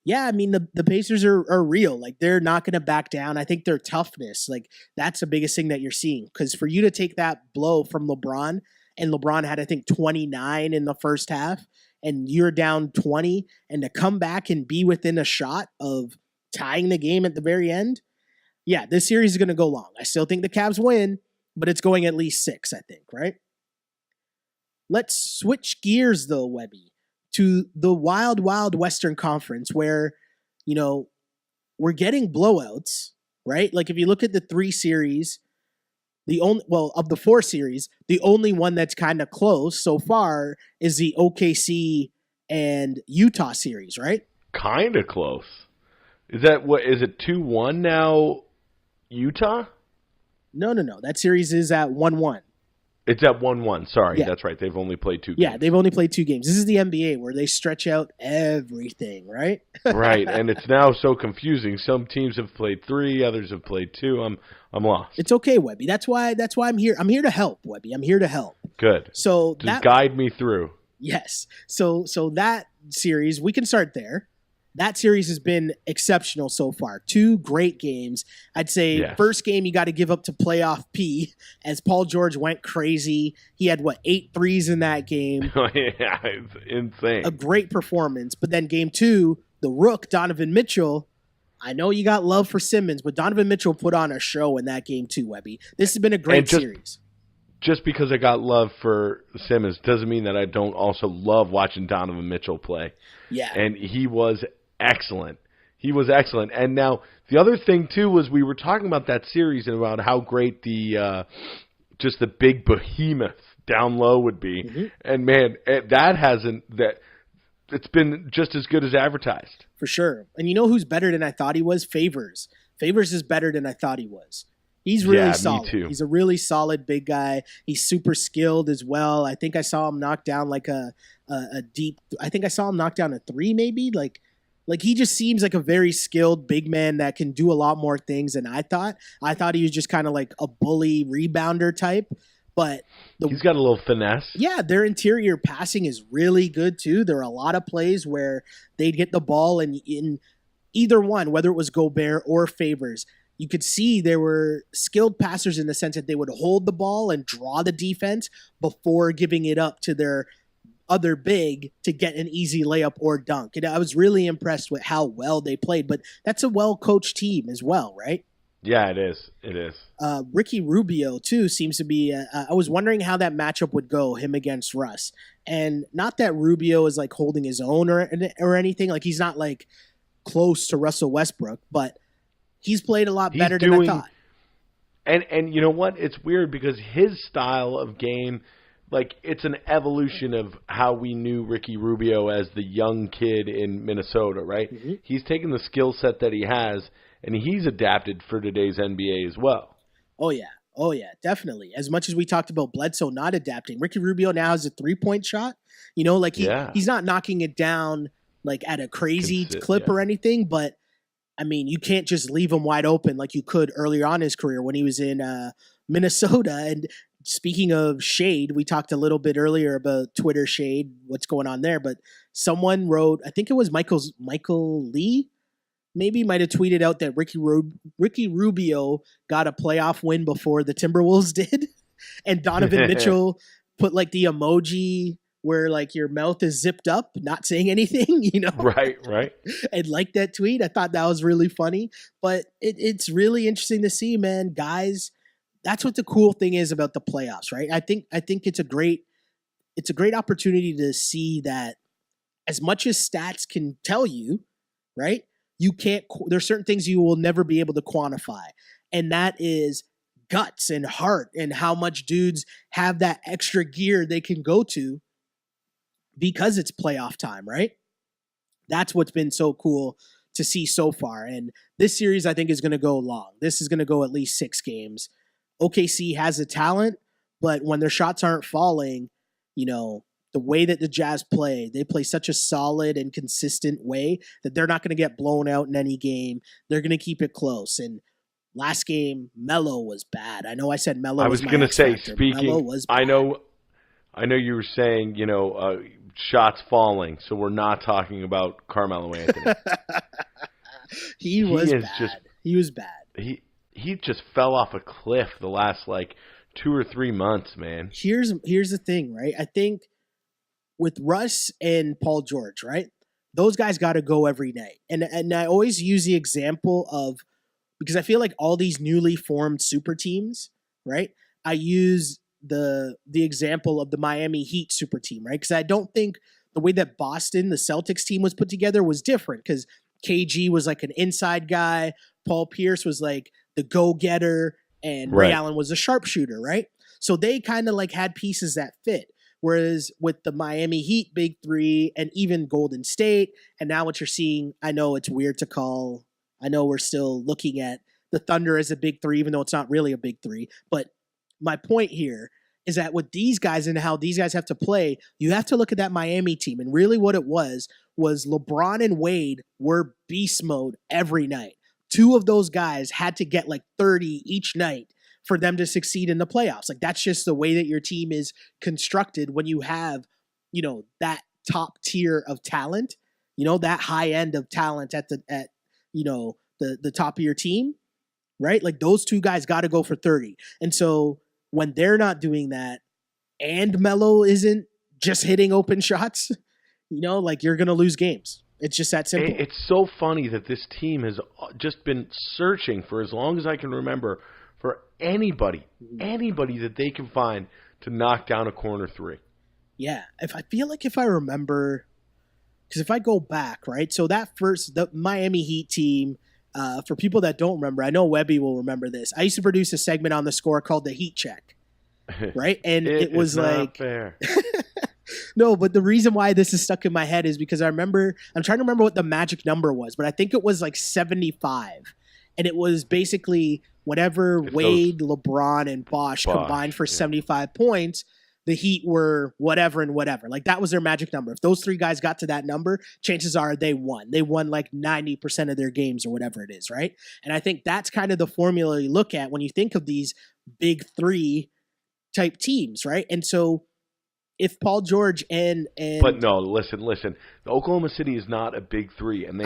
yeah, I mean, the Pacers are real. Like, they're not going to back down. I think their toughness, like, that's the biggest thing that you're seeing. Because for you to take that blow from LeBron, and LeBron had, I think, 29 in the first half, and you're down 20, and to come back and be within a shot of tying the game at the very end, yeah, this series is going to go long. I still think the Cavs win, but it's going at least 6, I think, right? Let's switch gears, though, Webby, to the wild, wild Western Conference where, you know, we're getting blowouts, right? Like, if you look at the 3 series, of the 4 series, the only one that's kind of close so far is the OKC and Utah series, right? Kind of close. Is it 2-1 now, Utah? No. That series is at 1-1. It's at 1-1. Sorry, Yeah. That's right. They've only played 2 games. Yeah, they've only played 2 games. This is the NBA where they stretch out everything, right? Right, and it's now so confusing. Some teams have played 3, others have played 2. I'm lost. It's okay, Webby. That's why I'm here. I'm here to help, Webby. I'm here to help. Good. So just guide me through. Yes. So that series, we can start there. That series has been exceptional so far. 2 great games. I'd say First game you got to give up to playoff P as Paul George went crazy. He had, 8 threes in that game. Yeah, it's insane. A great performance. But then game 2, the Rook, Donovan Mitchell, I know you got love for Simmons, but Donovan Mitchell put on a show in that game too, Webby. This has been a great series. Just because I got love for Simmons doesn't mean that I don't also love watching Donovan Mitchell play. Yeah. And he was excellent. And now the other thing too was we were talking about that series and about how great the just the big behemoth down low would be. Mm-hmm. And man, it's been just as good as advertised. For sure. And you know who's better than I thought he was? Favors. Favors is better than I thought he was. He's really solid. Me too. He's a really solid big guy. He's super skilled as well. I think I saw him knock down like a deep. I think I saw him knock down a 3 maybe. Like he just seems like a very skilled big man that can do a lot more things than I thought. I thought he was just kind of like a bully rebounder type. But he's got a little finesse. Yeah, their interior passing is really good too. There are a lot of plays where they'd get the ball and in either one, whether it was Gobert or Favors, you could see there were skilled passers in the sense that they would hold the ball and draw the defense before giving it up to their other big to get an easy layup or dunk. And I was really impressed with how well they played, but that's a well-coached team as well, right? Yeah, it is. It is. Ricky Rubio, too, seems to be I was wondering how that matchup would go, him against Russ. And not that Rubio is like holding his own or anything. Like, he's not like close to Russell Westbrook, but he's played a lot better than I thought. And you know what? It's weird because his style of game, like, it's an evolution of how we knew Ricky Rubio as the young kid in Minnesota, right? Mm-hmm. He's taken the skill set that he has, and he's adapted for today's NBA as well. Oh, yeah, definitely. As much as we talked about Bledsoe not adapting, Ricky Rubio now has a 3-point shot. You know, like he's not knocking it down like at a crazy clip or anything, but I mean, you can't just leave him wide open like you could earlier on in his career when he was in Minnesota. And speaking of shade, we talked a little bit earlier about Twitter shade, what's going on there. But someone wrote, I think it was Michael Lee, maybe might have tweeted out that Ricky Rubio got a playoff win before the Timberwolves did. And Donovan Mitchell put like the emoji where like your mouth is zipped up, not saying anything, you know? Right. And like that tweet, I thought that was really funny. But it's really interesting to see, man. Guys, that's what the cool thing is about the playoffs, right? I think it's a great opportunity to see that as much as stats can tell you, right? There's certain things you will never be able to quantify. And that is guts and heart and how much dudes have that extra gear they can go to because it's playoff time, right? That's what's been so cool to see so far. And this series, I think, is going to go long. This is going to go at least 6 games. OKC has the talent, but when their shots aren't falling, you know, the way that the Jazz play, they play such a solid and consistent way that they're not going to get blown out in any game. They're going to keep it close. And last game, Melo was bad. I know I said Melo was my X factor. Melo was bad. I know you were saying, shots falling, so we're not talking about Carmelo Anthony. He was bad. He just fell off a cliff the last 2 or 3 months, man. Here's the thing, right? I think with Russ and Paul George, right? Those guys got to go every night. And I always use the example of, because I feel like all these newly formed super teams, right? I use the example of the Miami Heat super team, right? Because I don't think the way that Boston, the Celtics team was put together was different, because KG was like an inside guy, Paul Pierce was like the go-getter, and Ray Allen was a sharpshooter, right? So they kind of had pieces that fit. Whereas with the Miami Heat big three and even Golden State, and now what you're seeing, I know it's weird to call, I know we're still looking at the Thunder as a big three, even though it's not really a big three. But my point here is that with these guys and how these guys have to play, you have to look at that Miami team. And really what it was LeBron and Wade were beast mode every night. Two of those guys had to get 30 each night for them to succeed in the playoffs. That's just the way that your team is constructed when you have, that top tier of talent, that high end of talent at the top of your team, right? Those two guys got to go for 30. And so when they're not doing that and Melo isn't just hitting open shots, you're going to lose games. It's just that simple. It's so funny that this team has just been searching for as long as I can remember for anybody that they can find to knock down a corner three. Yeah. If I remember, because if I go back, right? So the Miami Heat team, for people that don't remember, I know Webby will remember this. I used to produce a segment on The Score called The Heat Check, right? And it was not fair. No, but the reason why this is stuck in my head is because I'm trying to remember what the magic number was, but I think it was 75. And it was basically whenever Wade, LeBron, and Bosh combined for 75 points, the Heat were whatever and whatever. That was their magic number. If those three guys got to that number, chances are they won. They won 90% of their games or whatever it is, right? And I think that's kind of the formula you look at when you think of these big three type teams, right? And so if Paul George and But no, listen. The Oklahoma City is not a big three, and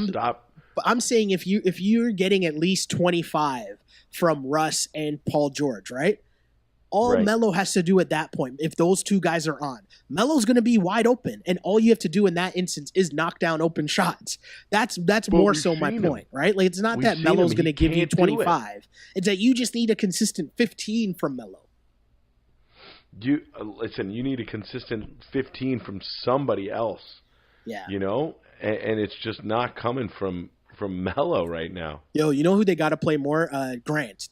stop. But I'm saying if you're getting at least 25 from Russ and Paul George, right? All Melo has to do at that point, if those two guys are on, Melo's going to be wide open, and all you have to do in that instance is knock down open shots. That's more so my point, right? It's not that Melo's going to give you 25. It's that you just need a consistent 15 from Melo. You need a consistent 15 from somebody else. Yeah. And it's just not coming from Melo right now. Yo, you know who they got to play more?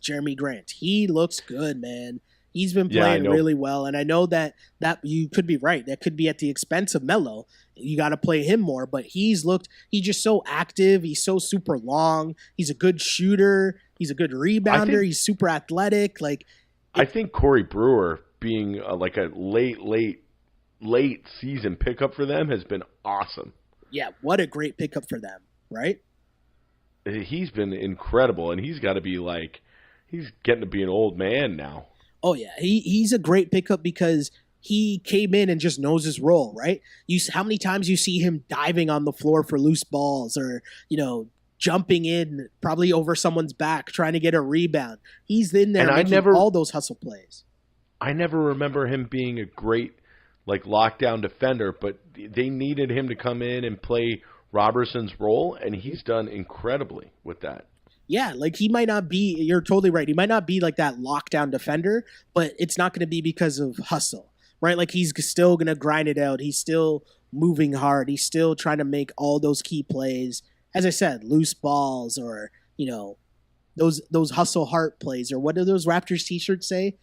Jeremy Grant. He looks good, man. He's been playing really well, and I know that you could be right. That could be at the expense of Melo. You got to play him more, but he's just so active. He's so super long. He's a good shooter. He's a good rebounder. He's super athletic. I think Corey Brewer being a late season pickup for them has been awesome. Yeah, what a great pickup for them, right? He's been incredible, and he's got to be he's getting to be an old man now. Oh, yeah. He's a great pickup because he came in and just knows his role, right? How many times you see him diving on the floor for loose balls or, jumping in probably over someone's back, trying to get a rebound. He's in there making all those hustle plays. I never remember him being a great lockdown defender, but they needed him to come in and play Roberson's role, and he's done incredibly with that. Yeah, he might not be, you're totally right. He might not be that lockdown defender, but it's not going to be because of hustle, right? He's still going to grind it out. He's still moving hard. He's still trying to make all those key plays. As I said, loose balls or, those hustle heart plays, or what do those Raptors t-shirts say?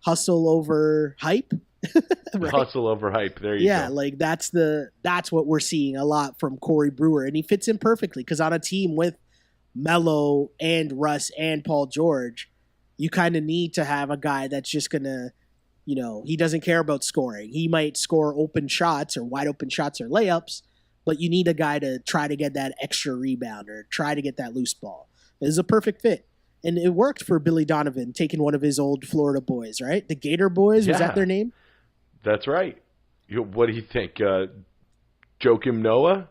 Hustle over hype. Right? Hustle over hype. There you go. Yeah, that's what we're seeing a lot from Corey Brewer, and he fits in perfectly because on a team with Melo and Russ and Paul George, you kind of need to have a guy that's just gonna, he doesn't care about scoring. He might score open shots or wide open shots or layups, but you need a guy to try to get that extra rebound or try to get that loose ball. This is a perfect fit. And it worked for Billy Donovan, taking one of his old Florida boys, right? The Gator Boys, was that their name? That's right. What do you think? Joakim Noah?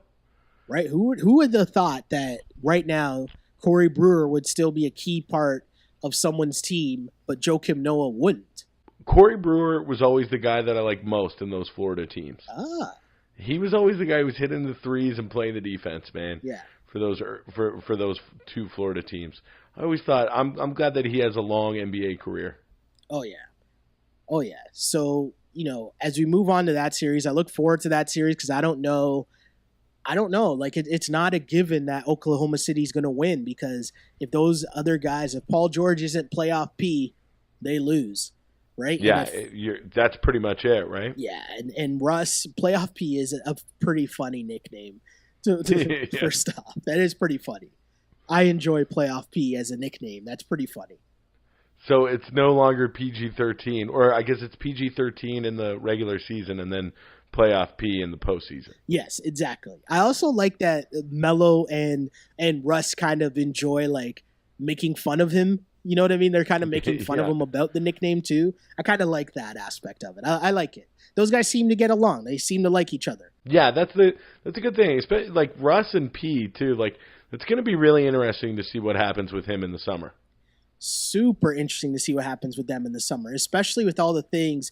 Right? Who would have thought that right now Corey Brewer would still be a key part of someone's team, but Joakim Noah wouldn't? Corey Brewer was always the guy that I liked most in those Florida teams. He was always the guy who was hitting the threes and playing the defense, man. Yeah. For those two Florida teams, I always thought I'm glad that he has a long NBA career. Oh yeah. So as we move on to that series, I look forward to that series because I don't know. Like it's not a given that Oklahoma City's going to win because if those other guys, if Paul George isn't playoff P, they lose, right? Yeah, that's pretty much it, right? Yeah, and Russ, playoff P is a pretty funny nickname. First off, that is pretty funny. I enjoy playoff P as a nickname. That's pretty funny. So it's no longer PG-13, or I guess it's PG-13 in the regular season and then playoff P in the postseason. Yes, exactly. I also like that Melo and Russ kind of enjoy like making fun of him. You know what I mean? They're kind of making fun of him about the nickname too. I kind of like that aspect of it. I like it. Those guys seem to get along. They seem to like each other. Yeah, that's a good thing. Especially like Russ and P too. Like it's going to be really interesting to see what happens with him in the summer. Super interesting to see what happens with them in the summer, especially with all the things,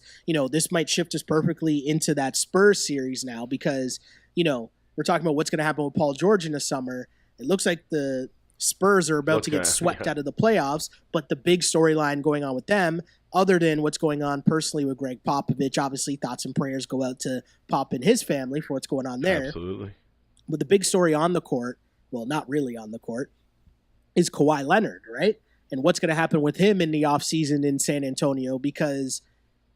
this might shift us perfectly into that Spurs series now because, we're talking about what's going to happen with Paul George in the summer. It looks like the Spurs are about to get swept out of the playoffs, but the big storyline going on with them, other than what's going on personally with Greg Popovich, obviously thoughts and prayers go out to Pop and his family for what's going on there. Absolutely. But the big story on the court, well, not really on the court, is Kawhi Leonard, right? And what's going to happen with him in the offseason in San Antonio because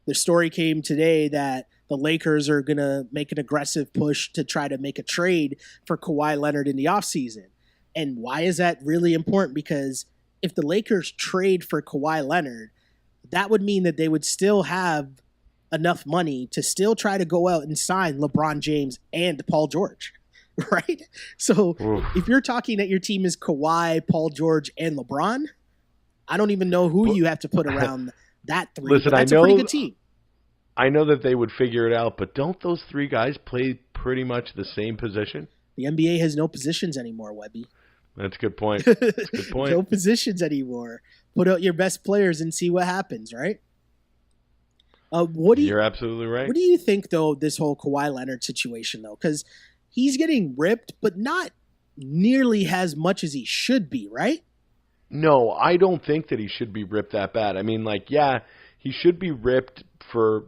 the story came today that the Lakers are going to make an aggressive push to try to make a trade for Kawhi Leonard in the offseason. And why is that really important? Because if the Lakers trade for Kawhi Leonard, that would mean that they would still have enough money to still try to go out and sign LeBron James and Paul George, right? So if you're talking that your team is Kawhi, Paul George, and LeBron, I don't even know who you have to put around that three. Listen, that's a pretty good team. I know that they would figure it out, but don't those three guys play pretty much the same position? The NBA has no positions anymore, Webby. That's a good point. That's a good point. No positions anymore. Put out your best players and see what happens, right? You're absolutely right. What do you think, though, of this whole Kawhi Leonard situation, though? Because he's getting ripped, but not nearly as much as he should be, right? No, I don't think that he should be ripped that bad. I mean, he should be ripped for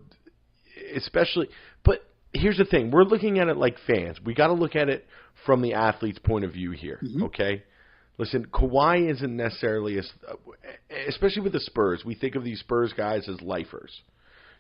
especially – but here's the thing. We're looking at it like fans. We got to look at it from the athlete's point of view here, okay? Listen, Kawhi isn't necessarily – especially with the Spurs, we think of these Spurs guys as lifers.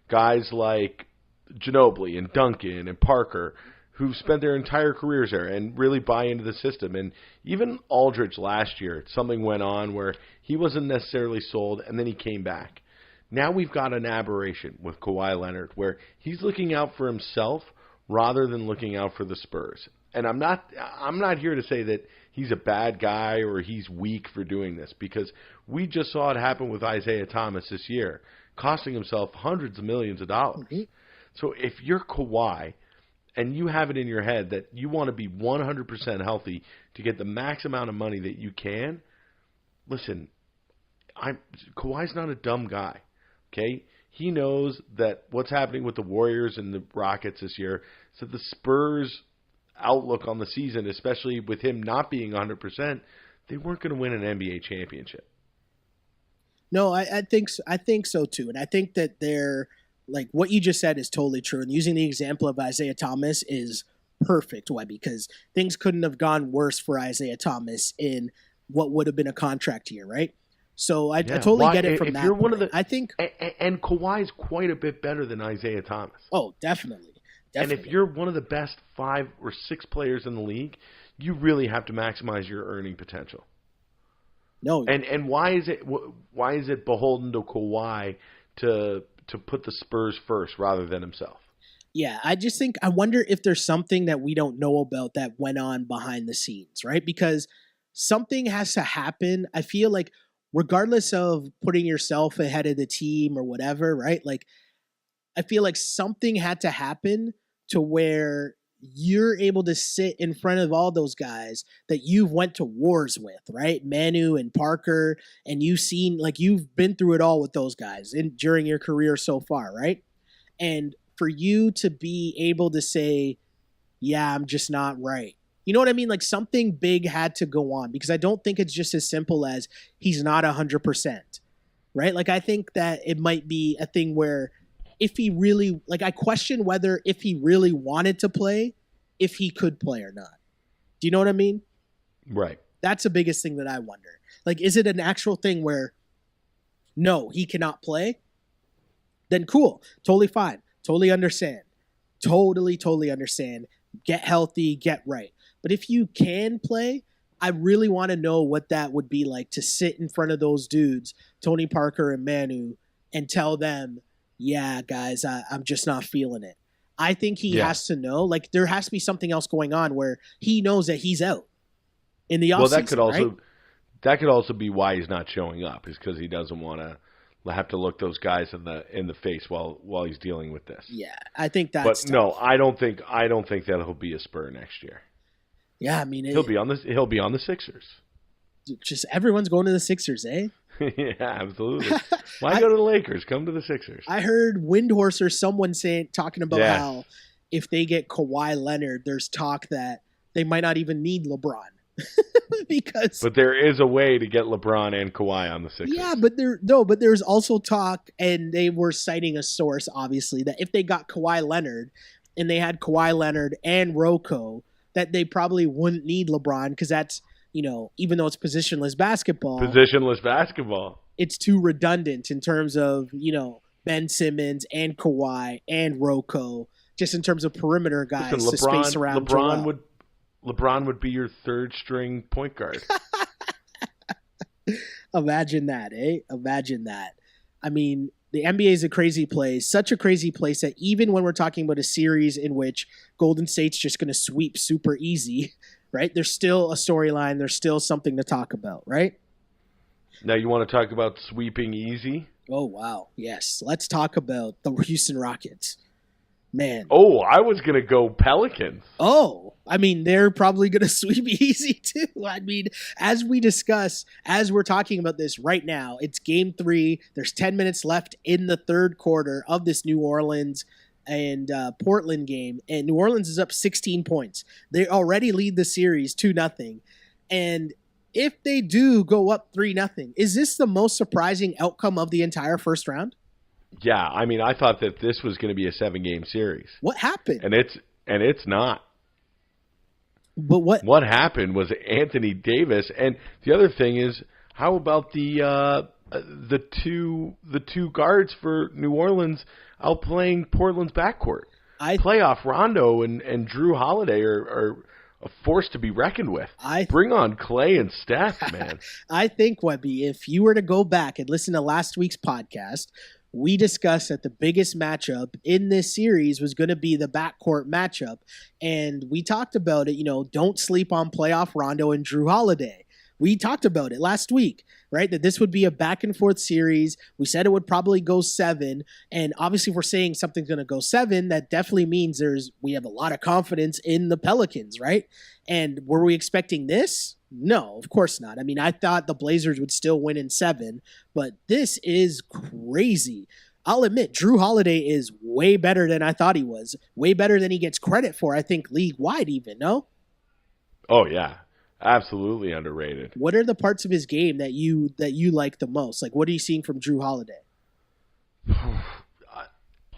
Guys like Ginobili and Duncan and Parker – who've spent their entire careers there and really buy into the system. And even Aldridge last year, something went on where he wasn't necessarily sold, and then he came back. Now we've got an aberration with Kawhi Leonard where he's looking out for himself rather than looking out for the Spurs. And I'm not here to say that he's a bad guy or he's weak for doing this because we just saw it happen with Isaiah Thomas this year, costing himself hundreds of millions of dollars. So if you're Kawhi – and you have it in your head that you want to be 100% healthy to get the max amount of money that you can, listen, Kawhi's not a dumb guy, okay? He knows that what's happening with the Warriors and the Rockets this year is that the Spurs' outlook on the season, especially with him not being 100%, they weren't going to win an NBA championship. No, I think so too. And I think that they're like what you just said is totally true. And using the example of Isaiah Thomas is perfect, Webby, because things couldn't have gone worse for Isaiah Thomas in what would have been a contract year, right? So I totally get it from that point. I think, and Kawhi's quite a bit better than Isaiah Thomas. Oh, definitely. And if you're one of the best 5 or 6 players in the league, you really have to maximize your earning potential. No. And why is it beholden to Kawhi to put the Spurs first rather than himself? Yeah, I wonder if there's something that we don't know about that went on behind the scenes, right? Because something has to happen. I feel like regardless of putting yourself ahead of the team or whatever, right? Like I feel like something had to happen to where you're able to sit in front of all those guys that you've went to wars with, right? Manu and Parker, and you've been through it all with those guys during your career so far, right? And for you to be able to say, yeah, I'm just not right. You know what I mean? Like something big had to go on, because I don't think it's just as simple as he's not 100%, right? Like I think that it might be a thing where if he really, like I question whether if he really wanted to play, if he could play or not. Do you know what I mean? Right. That's the biggest thing that I wonder. Like, is it an actual thing where, no, he cannot play? Then cool. Totally fine. Totally understand. Totally understand. Get healthy, get right. But if you can play, I really want to know what that would be like to sit in front of those dudes, Tony Parker and Manu, and tell them, yeah, guys, I'm just not feeling it. I think he has to know. Like, there has to be something else going on where he knows that he's out in the offseason. Well, that could also be why he's not showing up, is because he doesn't want to have to look those guys in the face while he's dealing with this. Yeah, I think that's. But no, I don't think that he'll be a Spur next year. Yeah, I mean he'll be on the Sixers. Just everyone's going to the Sixers, eh? Yeah, absolutely. Why go to the Lakers? Come to the Sixers. I heard Windhorse or someone talking about how if they get Kawhi Leonard, there's talk that they might not even need LeBron. But there is a way to get LeBron and Kawhi on the Sixers. Yeah, but there's also talk, and they were citing a source, obviously, that if they got Kawhi Leonard and they had Kawhi Leonard and Rocco, that they probably wouldn't need LeBron, because that's, even though it's positionless basketball, it's too redundant in terms of, Ben Simmons and Kawhi and Rocco, just in terms of perimeter guys to space around LeBron would be your third string point guard. Imagine that, eh? Imagine that. I mean, the NBA is a crazy place, such a crazy place that even when we're talking about a series in which Golden State's just going to sweep super easy, right? There's still a storyline. There's still something to talk about, right? Now you want to talk about sweeping easy? Oh, wow. Yes. Let's talk about the Houston Rockets. Man. Oh, I was going to go Pelicans. Oh, I mean, they're probably going to sweep easy too. I mean, as we're talking about this right now, it's game 3. There's 10 minutes left in the third quarter of this New Orleans and Portland game. And New Orleans is up 16 points. They already lead the series 2-0. And if they do go up 3-0, is this the most surprising outcome of the entire first round? Yeah, I mean, I thought that this was going to be a 7-game series. What happened? And it's not. But what happened was Anthony Davis, and the other thing is, how about the two guards for New Orleans outplaying Portland's backcourt? Playoff Rondo and Jrue Holiday are a force to be reckoned with. Bring on Clay and Steph, man. I think, Webby, if you were to go back and listen to last week's podcast, we discussed that the biggest matchup in this series was going to be the backcourt matchup. And we talked about it, don't sleep on playoff Rondo and Jrue Holiday. We talked about it last week, right? That this would be a back and forth series. We said it would probably go 7. And obviously if we're saying something's going to go 7, that definitely means we have a lot of confidence in the Pelicans, right? And were we expecting this? No, of course not. I mean, I thought the Blazers would still win in 7, but this is crazy. I'll admit, Jrue Holiday is way better than I thought he was. Way better than he gets credit for, I think, league-wide even, no? Oh, yeah. Absolutely underrated. What are the parts of his game that you like the most? Like, what are you seeing from Jrue Holiday?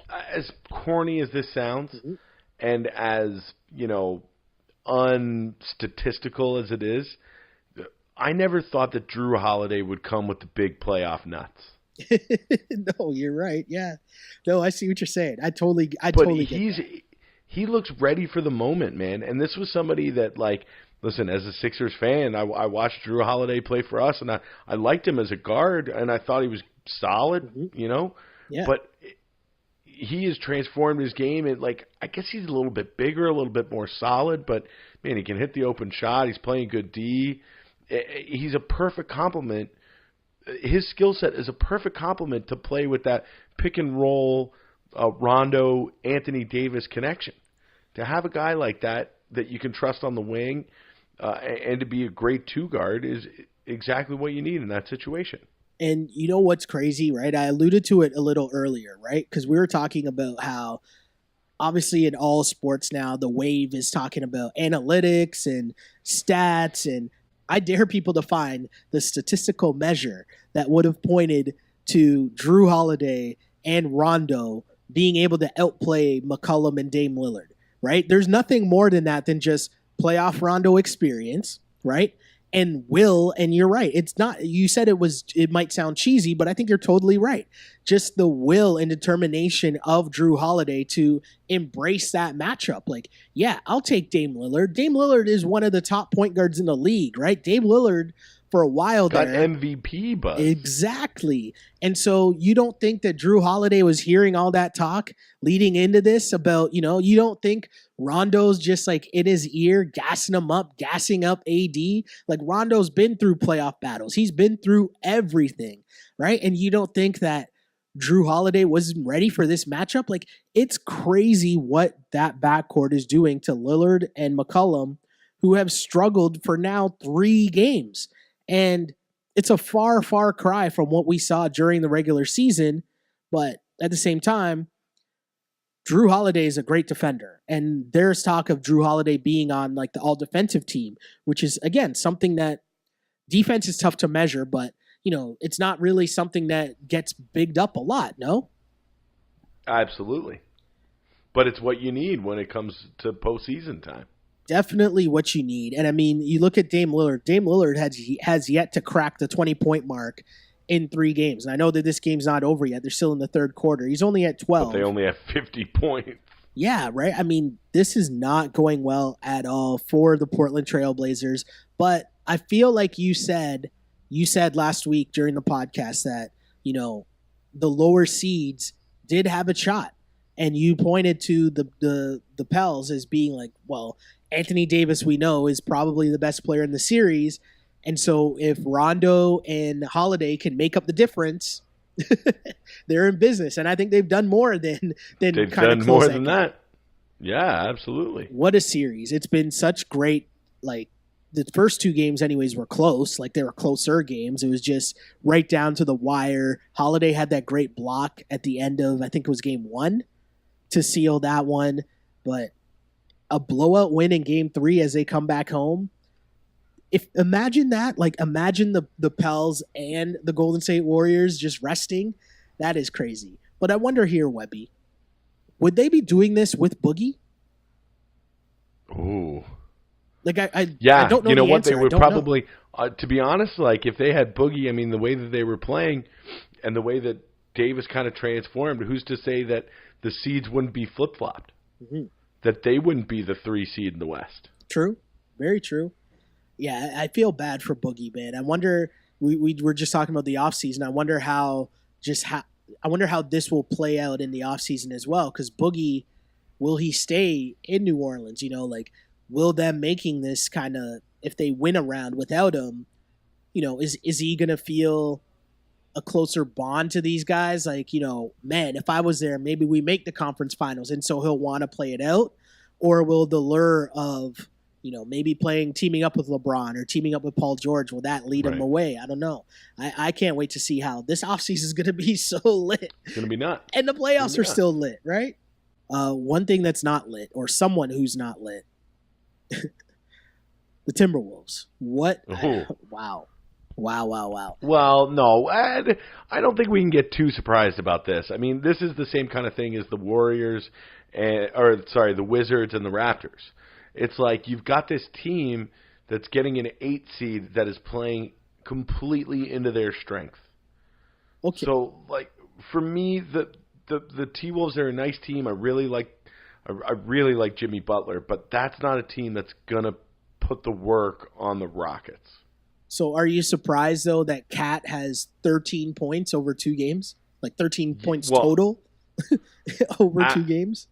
As corny as this sounds, and as, unstatistical as it is, I never thought that Jrue Holiday would come with the big playoff nuts. No, you're right. Yeah. No, I see what you're saying. I totally get that. He looks ready for the moment, man. And this was somebody that, listen, as a Sixers fan, I watched Jrue Holiday play for us, and I liked him as a guard, and I thought he was solid, Yeah. But he has transformed his game, and I guess he's a little bit bigger, a little bit more solid, but man, he can hit the open shot. He's playing good D. He's a perfect complement. His skill set is a perfect complement to play with that pick and roll, Rondo Anthony Davis connection. To have a guy like that you can trust on the wing and to be a great two guard is exactly what you need in that situation. And you know what's crazy, right? I alluded to it a little earlier, right? Because we were talking about how obviously in all sports now, the wave is talking about analytics and stats. And I dare people to find the statistical measure that would have pointed to Jrue Holiday and Rondo being able to outplay McCollum and Dame Lillard, right? There's nothing more than that than just playoff Rondo experience, right? And will, and you're right. It's not, you said it might sound cheesy, but I think you're totally right. Just the will and determination of Jrue Holiday to embrace that matchup. Like, yeah, I'll take Dame Lillard. Dame Lillard is one of the top point guards in the league, right? Dame Lillard, for a while got there. MVP buzz. Exactly. And so you don't think that Jrue Holiday was hearing all that talk leading into this about, you don't think Rondo's just like in his ear, gassing him up, gassing up AD? Like Rondo's been through playoff battles. He's been through everything, right? And you don't think that Jrue Holiday wasn't ready for this matchup? Like it's crazy what that backcourt is doing to Lillard and McCollum, who have struggled for now 3 games. And it's a far, far cry from what we saw during the regular season. But at the same time, Jrue Holiday is a great defender. And there's talk of Jrue Holiday being on like the all-defensive team, which is, again, something that defense is tough to measure, but, it's not really something that gets bigged up a lot, no? Absolutely. But it's what you need when it comes to postseason time. Definitely what you need. And I mean, you look at Dame Lillard. Dame Lillard has yet to crack the 20-point mark in 3 games. And I know that this game's not over yet. They're still in the third quarter. He's only at 12. But they only have 50 points. Yeah, right? I mean, this is not going well at all for the Portland Trail Blazers. But I feel like you said last week during the podcast that, the lower seeds did have a shot. And you pointed to the Pels as being like, well, Anthony Davis, we know, is probably the best player in the series. And so if Rondo and Holiday can make up the difference, they're in business. And I think they've done more than they've kind done of more than that. Yeah, absolutely. What a series. It's been such great, like, the first 2 games anyways were close. Like, they were closer games. It was just right down to the wire. Holiday had that great block at the end of, I think it was game 1 to seal that one. But a blowout win in game 3 as they come back home. Imagine that, like imagine the Pels and the Golden State Warriors just resting. That is crazy. But I wonder here, Webby, would they be doing this with Boogie? Ooh. Like I yeah, don't know. You know the what? answer. They would probably, to be honest, like if they had Boogie, I mean, the way that they were playing and the way that Davis kind of transformed, who's to say that the seeds wouldn't be flip-flopped? Mm-hmm. That they wouldn't be the 3 seed in the West. True. Very true. Yeah, I feel bad for Boogie, man. I wonder, we were just talking about the offseason. I wonder how this will play out in the offseason as well. Because Boogie, will he stay in New Orleans? Like, will them making this kind of, if they win a round without him, is he going to feel a closer bond to these guys? Like, man, if I was there, maybe we make the conference finals. And so he'll want to play it out. Or will the lure of, maybe teaming up with LeBron or teaming up with Paul George, will that lead him away? I don't know. I can't wait to see how this offseason is going to be so lit. It's going to be nuts. And the playoffs are still lit, right? One thing that's not lit, or someone who's not lit, the Timberwolves. What? Wow. Well, no, I don't think we can get too surprised about this. I mean, this is the same kind of thing as the Warriors, the Wizards and the Raptors. It's like you've got this team that's getting an 8 seed that is playing completely into their strength. Okay. So, like, for me, the T-Wolves are a nice team. I really like Jimmy Butler, but that's not a team that's gonna put the work on the Rockets. So are you surprised, though, that Cat has 13 points over 2 games? Like 13 points total over 2 games?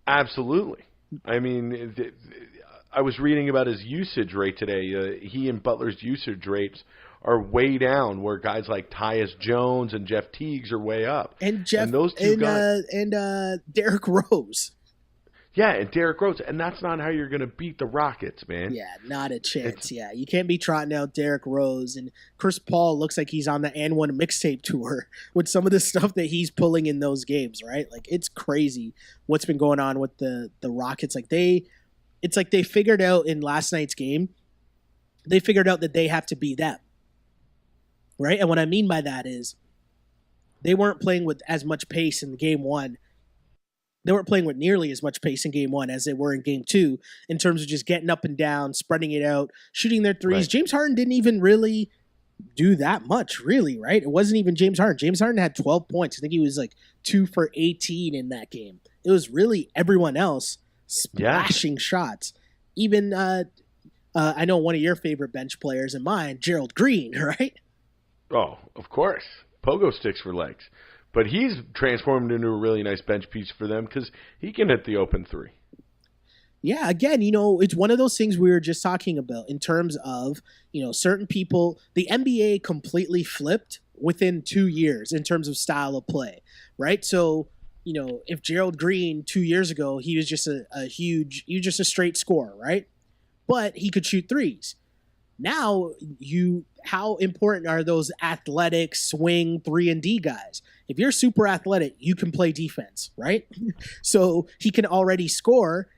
Absolutely. I mean, I was reading about his usage rate today. He and Butler's usage rates are way down, where guys like Tyus Jones and Jeff Teagues are way up. And those two guys, Derrick Rose. Yeah, and Derrick Rose, and that's not how you're going to beat the Rockets, man. Yeah, not a chance. You can't be trotting out Derrick Rose, and Chris Paul looks like he's on the And One mixtape tour with some of the stuff that he's pulling in those games, right? Like, it's crazy what's been going on with the Rockets. It's like they figured out in last night's game, they figured out that they have to be them, right? And what I mean by that is they weren't playing with as much pace in game one. They weren't playing with nearly as much pace in game one as they were in game two in terms of just getting up and down, spreading it out, shooting their threes. Right. James Harden didn't even really do that much, really, right? It wasn't even James Harden. James Harden had 12 points. I think he was like 2 for 18 in that game. It was really everyone else splashing shots. Even, I know one of your favorite bench players and mine, Gerald Green, right? Oh, of course. Pogo sticks for legs. But he's transformed into a really nice bench piece for them because he can hit the open three. Yeah, again, it's one of those things we were just talking about in terms of, certain people. The NBA completely flipped within 2 years in terms of style of play, right? So, if Gerald Green 2 years ago, he was just he was just a straight scorer, right? But he could shoot threes. Now, how important are those athletic swing 3-and-D guys? If you're super athletic, you can play defense, right? So he can already score.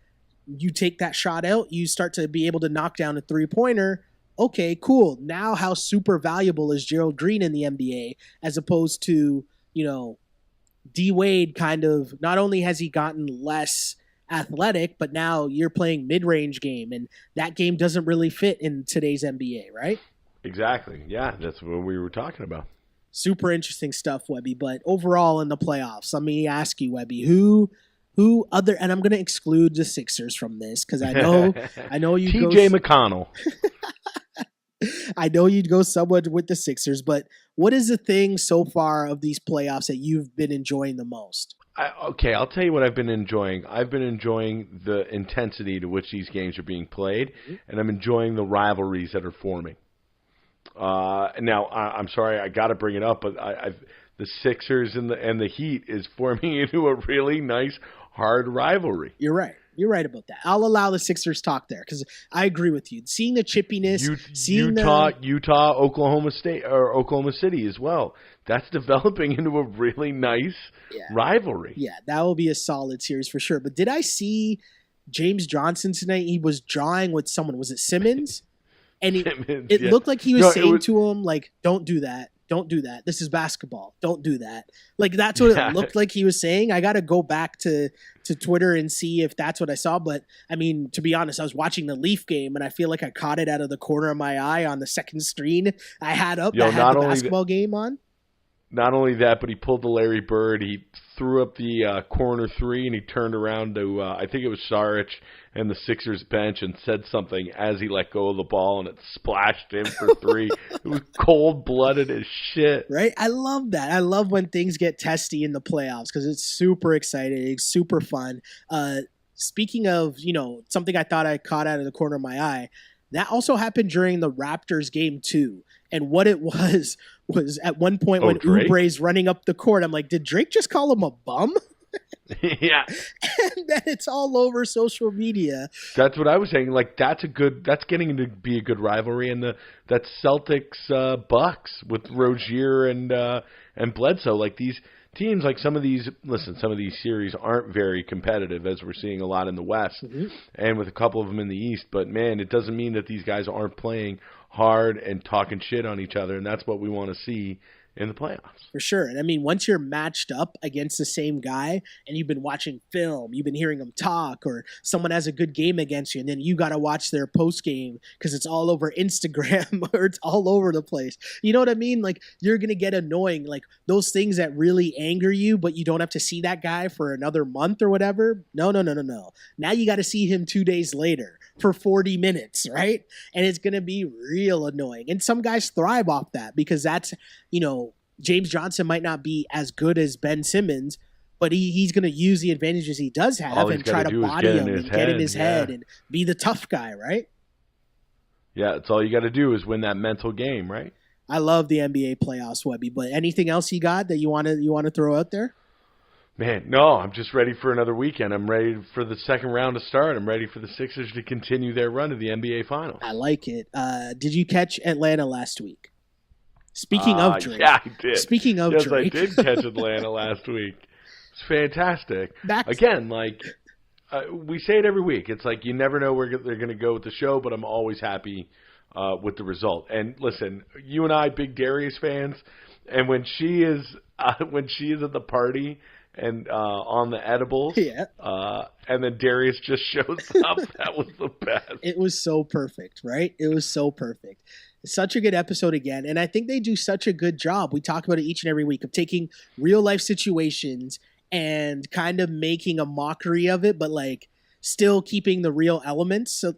You take that shot out, you start to be able to knock down a three-pointer. Okay, cool. Now how super valuable is Gerald Green in the NBA as opposed to, D-Wade kind of, not only has he gotten less athletic, but now you're playing mid-range game, and that game doesn't really fit in today's NBA, right? Exactly. Yeah, that's what we were talking about. Super interesting stuff, Webby. But overall in the playoffs, let me ask you, Webby, who other, and I'm going to exclude the Sixers from this because I know you TJ McConnell. I know you'd go somewhat with the Sixers, but what is the thing so far of these playoffs that you've been enjoying the most? Okay, I'll tell you what I've been enjoying. I've been enjoying the intensity to which these games are being played, and I'm enjoying the rivalries that are forming. Now, I'm sorry, I got to bring it up, but the Sixers and the Heat is forming into a really nice, hard rivalry. You're right. You're right about that. I'll allow the Sixers talk there because I agree with you. Seeing the chippiness, Utah, Oklahoma State, or Oklahoma City as well. That's developing into a really nice rivalry. Yeah, that will be a solid series for sure. But did I see James Johnson tonight? He was drawing with someone. Was it Simmons? And it looked like he was saying to him, like, don't do that. Don't do that. This is basketball. Don't do that. Like, that's what it looked like he was saying. I got to go back to Twitter and see if that's what I saw. But, I mean, to be honest, I was watching the Leaf game, and I feel like I caught it out of the corner of my eye on the second screen I had up. I had the basketball game on. Not only that, but he pulled the Larry Bird. He threw up the corner three, and he turned around to, I think it was Saric and the Sixers bench and said something as he let go of the ball, and it splashed in for three. It was cold-blooded as shit. Right? I love that. I love when things get testy in the playoffs because it's super exciting. It's super fun. Speaking of, something I thought I caught out of the corner of my eye, that also happened during the Raptors game 2. And what it was at one point when Oubre's running up the court, I'm like, did Drake just call him a bum? Yeah. And then it's all over social media. That's what I was saying. Like, that's getting to be a good rivalry. And that Celtics Bucks with Rozier and Bledsoe. Like, these teams, like some of these series aren't very competitive, as we're seeing a lot in the West and with a couple of them in the East. But, man, it doesn't mean that these guys aren't playing hard and talking shit on each other, and that's what we want to see in the playoffs. For sure. And I mean, once you're matched up against the same guy and you've been watching film, you've been hearing him talk, or someone has a good game against you, and then you got to watch their post game because it's all over Instagram or it's all over the place. You know what I mean? Like, you're going to get annoying. Like, those things that really anger you, but you don't have to see that guy for another month or whatever. No. Now you got to see him 2 days later for 40 minutes, right? And it's going to be real annoying. And some guys thrive off that because that's, James Johnson might not be as good as Ben Simmons, but he's going to use the advantages he does have and try to body him and get in his head and be the tough guy, right? Yeah, that's all you got to do is win that mental game, right? I love the NBA playoffs, Webby. But anything else you got that you want to throw out there? Man, no, I'm just ready for another weekend. I'm ready for the second round to start. I'm ready for the Sixers to continue their run to the NBA Finals. I like it. Did you catch Atlanta last week? Speaking of Drake. Yeah, I did. Speaking of Drake. Yes, I did catch Atlanta last week. It's fantastic. Again, like, we say it every week. It's like you never know where they're going to go with the show, but I'm always happy with the result. And listen, you and I, big Darius fans, and when she is at the party and on the edibles, and then Darius just shows up, that was the best. It was so perfect, right? It was so perfect. Such a good episode again, and I think they do such a good job. We talk about it each and every week of taking real life situations and kind of making a mockery of it, but like still keeping the real elements. So,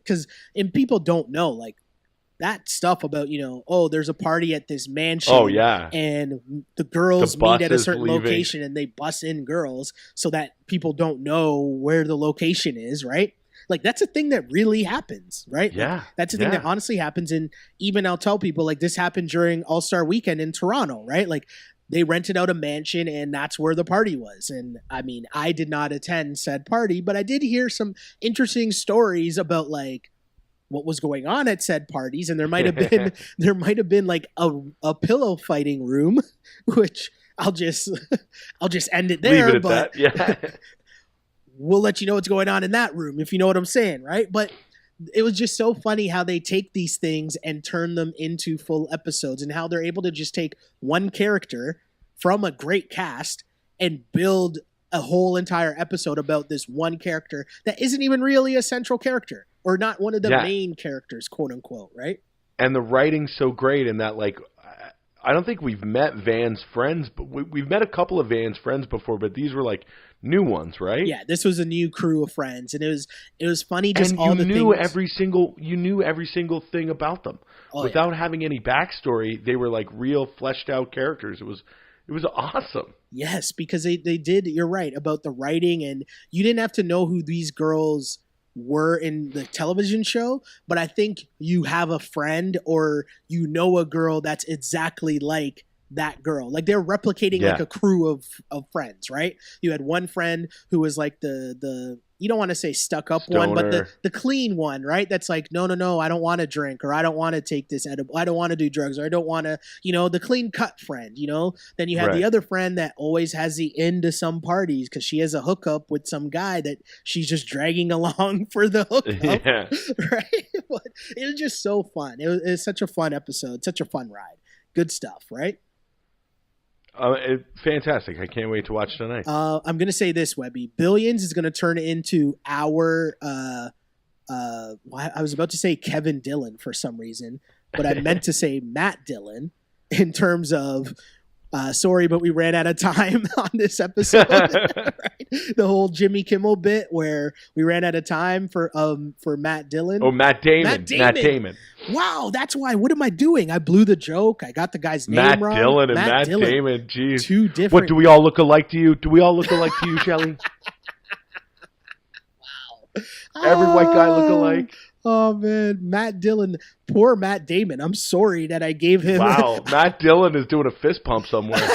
and people don't know, like, that stuff about, there's a party at this mansion. Oh, yeah. And the girls meet at a certain location and they bus in girls so that people don't know where the location is, right? Like, that's a thing that really happens, right? Yeah. Like, that's a thing that honestly happens. And even I'll tell people, like, this happened during All-Star Weekend in Toronto, right? Like, they rented out a mansion and that's where the party was. And I mean, I did not attend said party, but I did hear some interesting stories about, like, what was going on at said parties, and there might have been like a pillow fighting room, which I'll just end it there. Leave it at but that. Yeah. We'll let you know what's going on in that room if you know what I'm saying, right? But it was just so funny how they take these things and turn them into full episodes, and how they're able to just take one character from a great cast and build a whole entire episode about this one character that isn't even really a central character. Or not one of the main characters, quote unquote, right? And the writing's so great in that, like, I don't think we've met Van's friends, but we've met a couple of Van's friends before, but these were like new ones, right? Yeah, this was a new crew of friends, and it was funny just and all the things. You knew every single thing about them without having any backstory. They were like real fleshed out characters. It was awesome. Yes, because they did. You're right about the writing, and you didn't have to know who these girls were in the television show, but I think you have a friend or a girl that's exactly like that girl. Like, they're replicating like a crew of friends, right? You had one friend who was like the you don't want to say stuck up one, but the clean one, right? That's like, no, I don't want to drink, or I don't want to take this edible, I don't want to do drugs, or I don't want to, the clean cut friend, Then you have the other friend that always has the end to some parties because she has a hookup with some guy that she's just dragging along for the hookup, right? But it was just so fun. It was such a fun episode, such a fun ride. Good stuff, right? Fantastic. I can't wait to watch tonight. I'm going to say this, Webby. Billions is going to turn into our I was about to say Kevin Dillon for some reason, but I meant to say Matt Dillon in terms of sorry, but we ran out of time on this episode. Right? The whole Jimmy Kimmel bit where we ran out of time for Matt Dillon. Oh, Matt Damon. Matt Damon. Wow, that's why. What am I doing? I blew the joke. I got the guy's name wrong. Dillon and Matt Damon. Jeez. Two different. What, do we all look alike to you? Do we all look alike to you, Shelly? Wow. Every white guy look alike. Oh, man. Matt Dillon. Poor Matt Damon. I'm sorry that I gave him. Wow. Matt Dillon is doing a fist pump somewhere.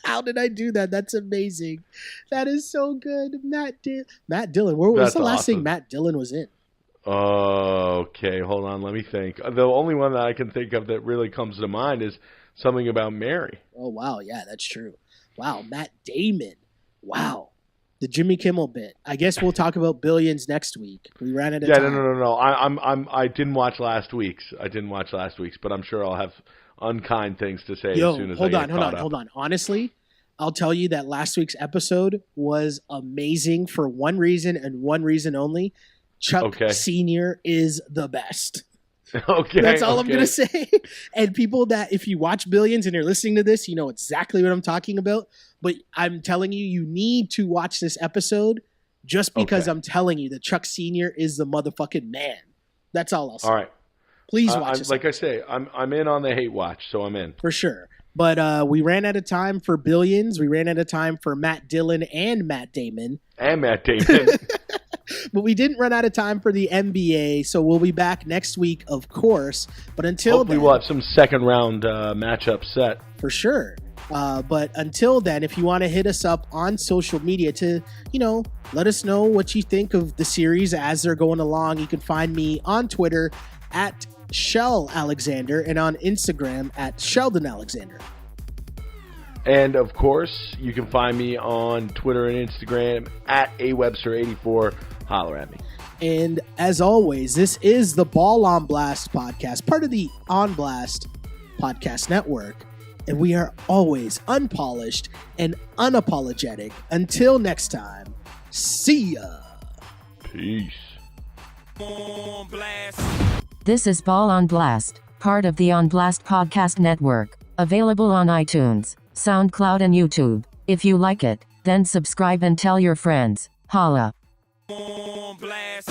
How did I do that? That's amazing. That is so good. Matt Dillon. What was the last thing Matt Dillon was in? Okay, hold on. Let me think. The only one that I can think of that really comes to mind is something about Mary. Oh, wow. Yeah, that's true. Wow, Matt Damon. Wow. The Jimmy Kimmel bit. I guess we'll talk about Billions next week. We ran out of time. No. I didn't watch last week's. But I'm sure I'll have unkind things to say as soon as I get caught up. Hold on. Honestly, I'll tell you that last week's episode was amazing for one reason and one reason only. Chuck Sr. is the best. Okay. That's all I'm going to say. And people that, if you watch Billions and you're listening to this, you know exactly what I'm talking about. But I'm telling you, you need to watch this episode just because I'm telling you that Chuck Sr. is the motherfucking man. That's all I'll say. All right. Please watch this. Like I say, I'm in on the hate watch, so I'm in. For sure. But we ran out of time for Billions. We ran out of time for Matt Dillon and Matt Damon. But we didn't run out of time for the NBA, so we'll be back next week, of course. But until hopefully then, we'll have some second round matchup set. For sure. But until then, if you want to hit us up on social media to, let us know what you think of the series as they're going along, you can find me on Twitter at Shell Alexander and on Instagram at Sheldon Alexander. And, of course, you can find me on Twitter and Instagram at awebster84. Holler at me. And as always, this is the Ball on Blast podcast, part of the On Blast podcast network. And we are always unpolished and unapologetic. Until next time, see ya. Peace. On blast. This is Ball on Blast, part of the On Blast podcast network, available on iTunes, SoundCloud, and YouTube. If you like it, then subscribe and tell your friends. Holla. On blast.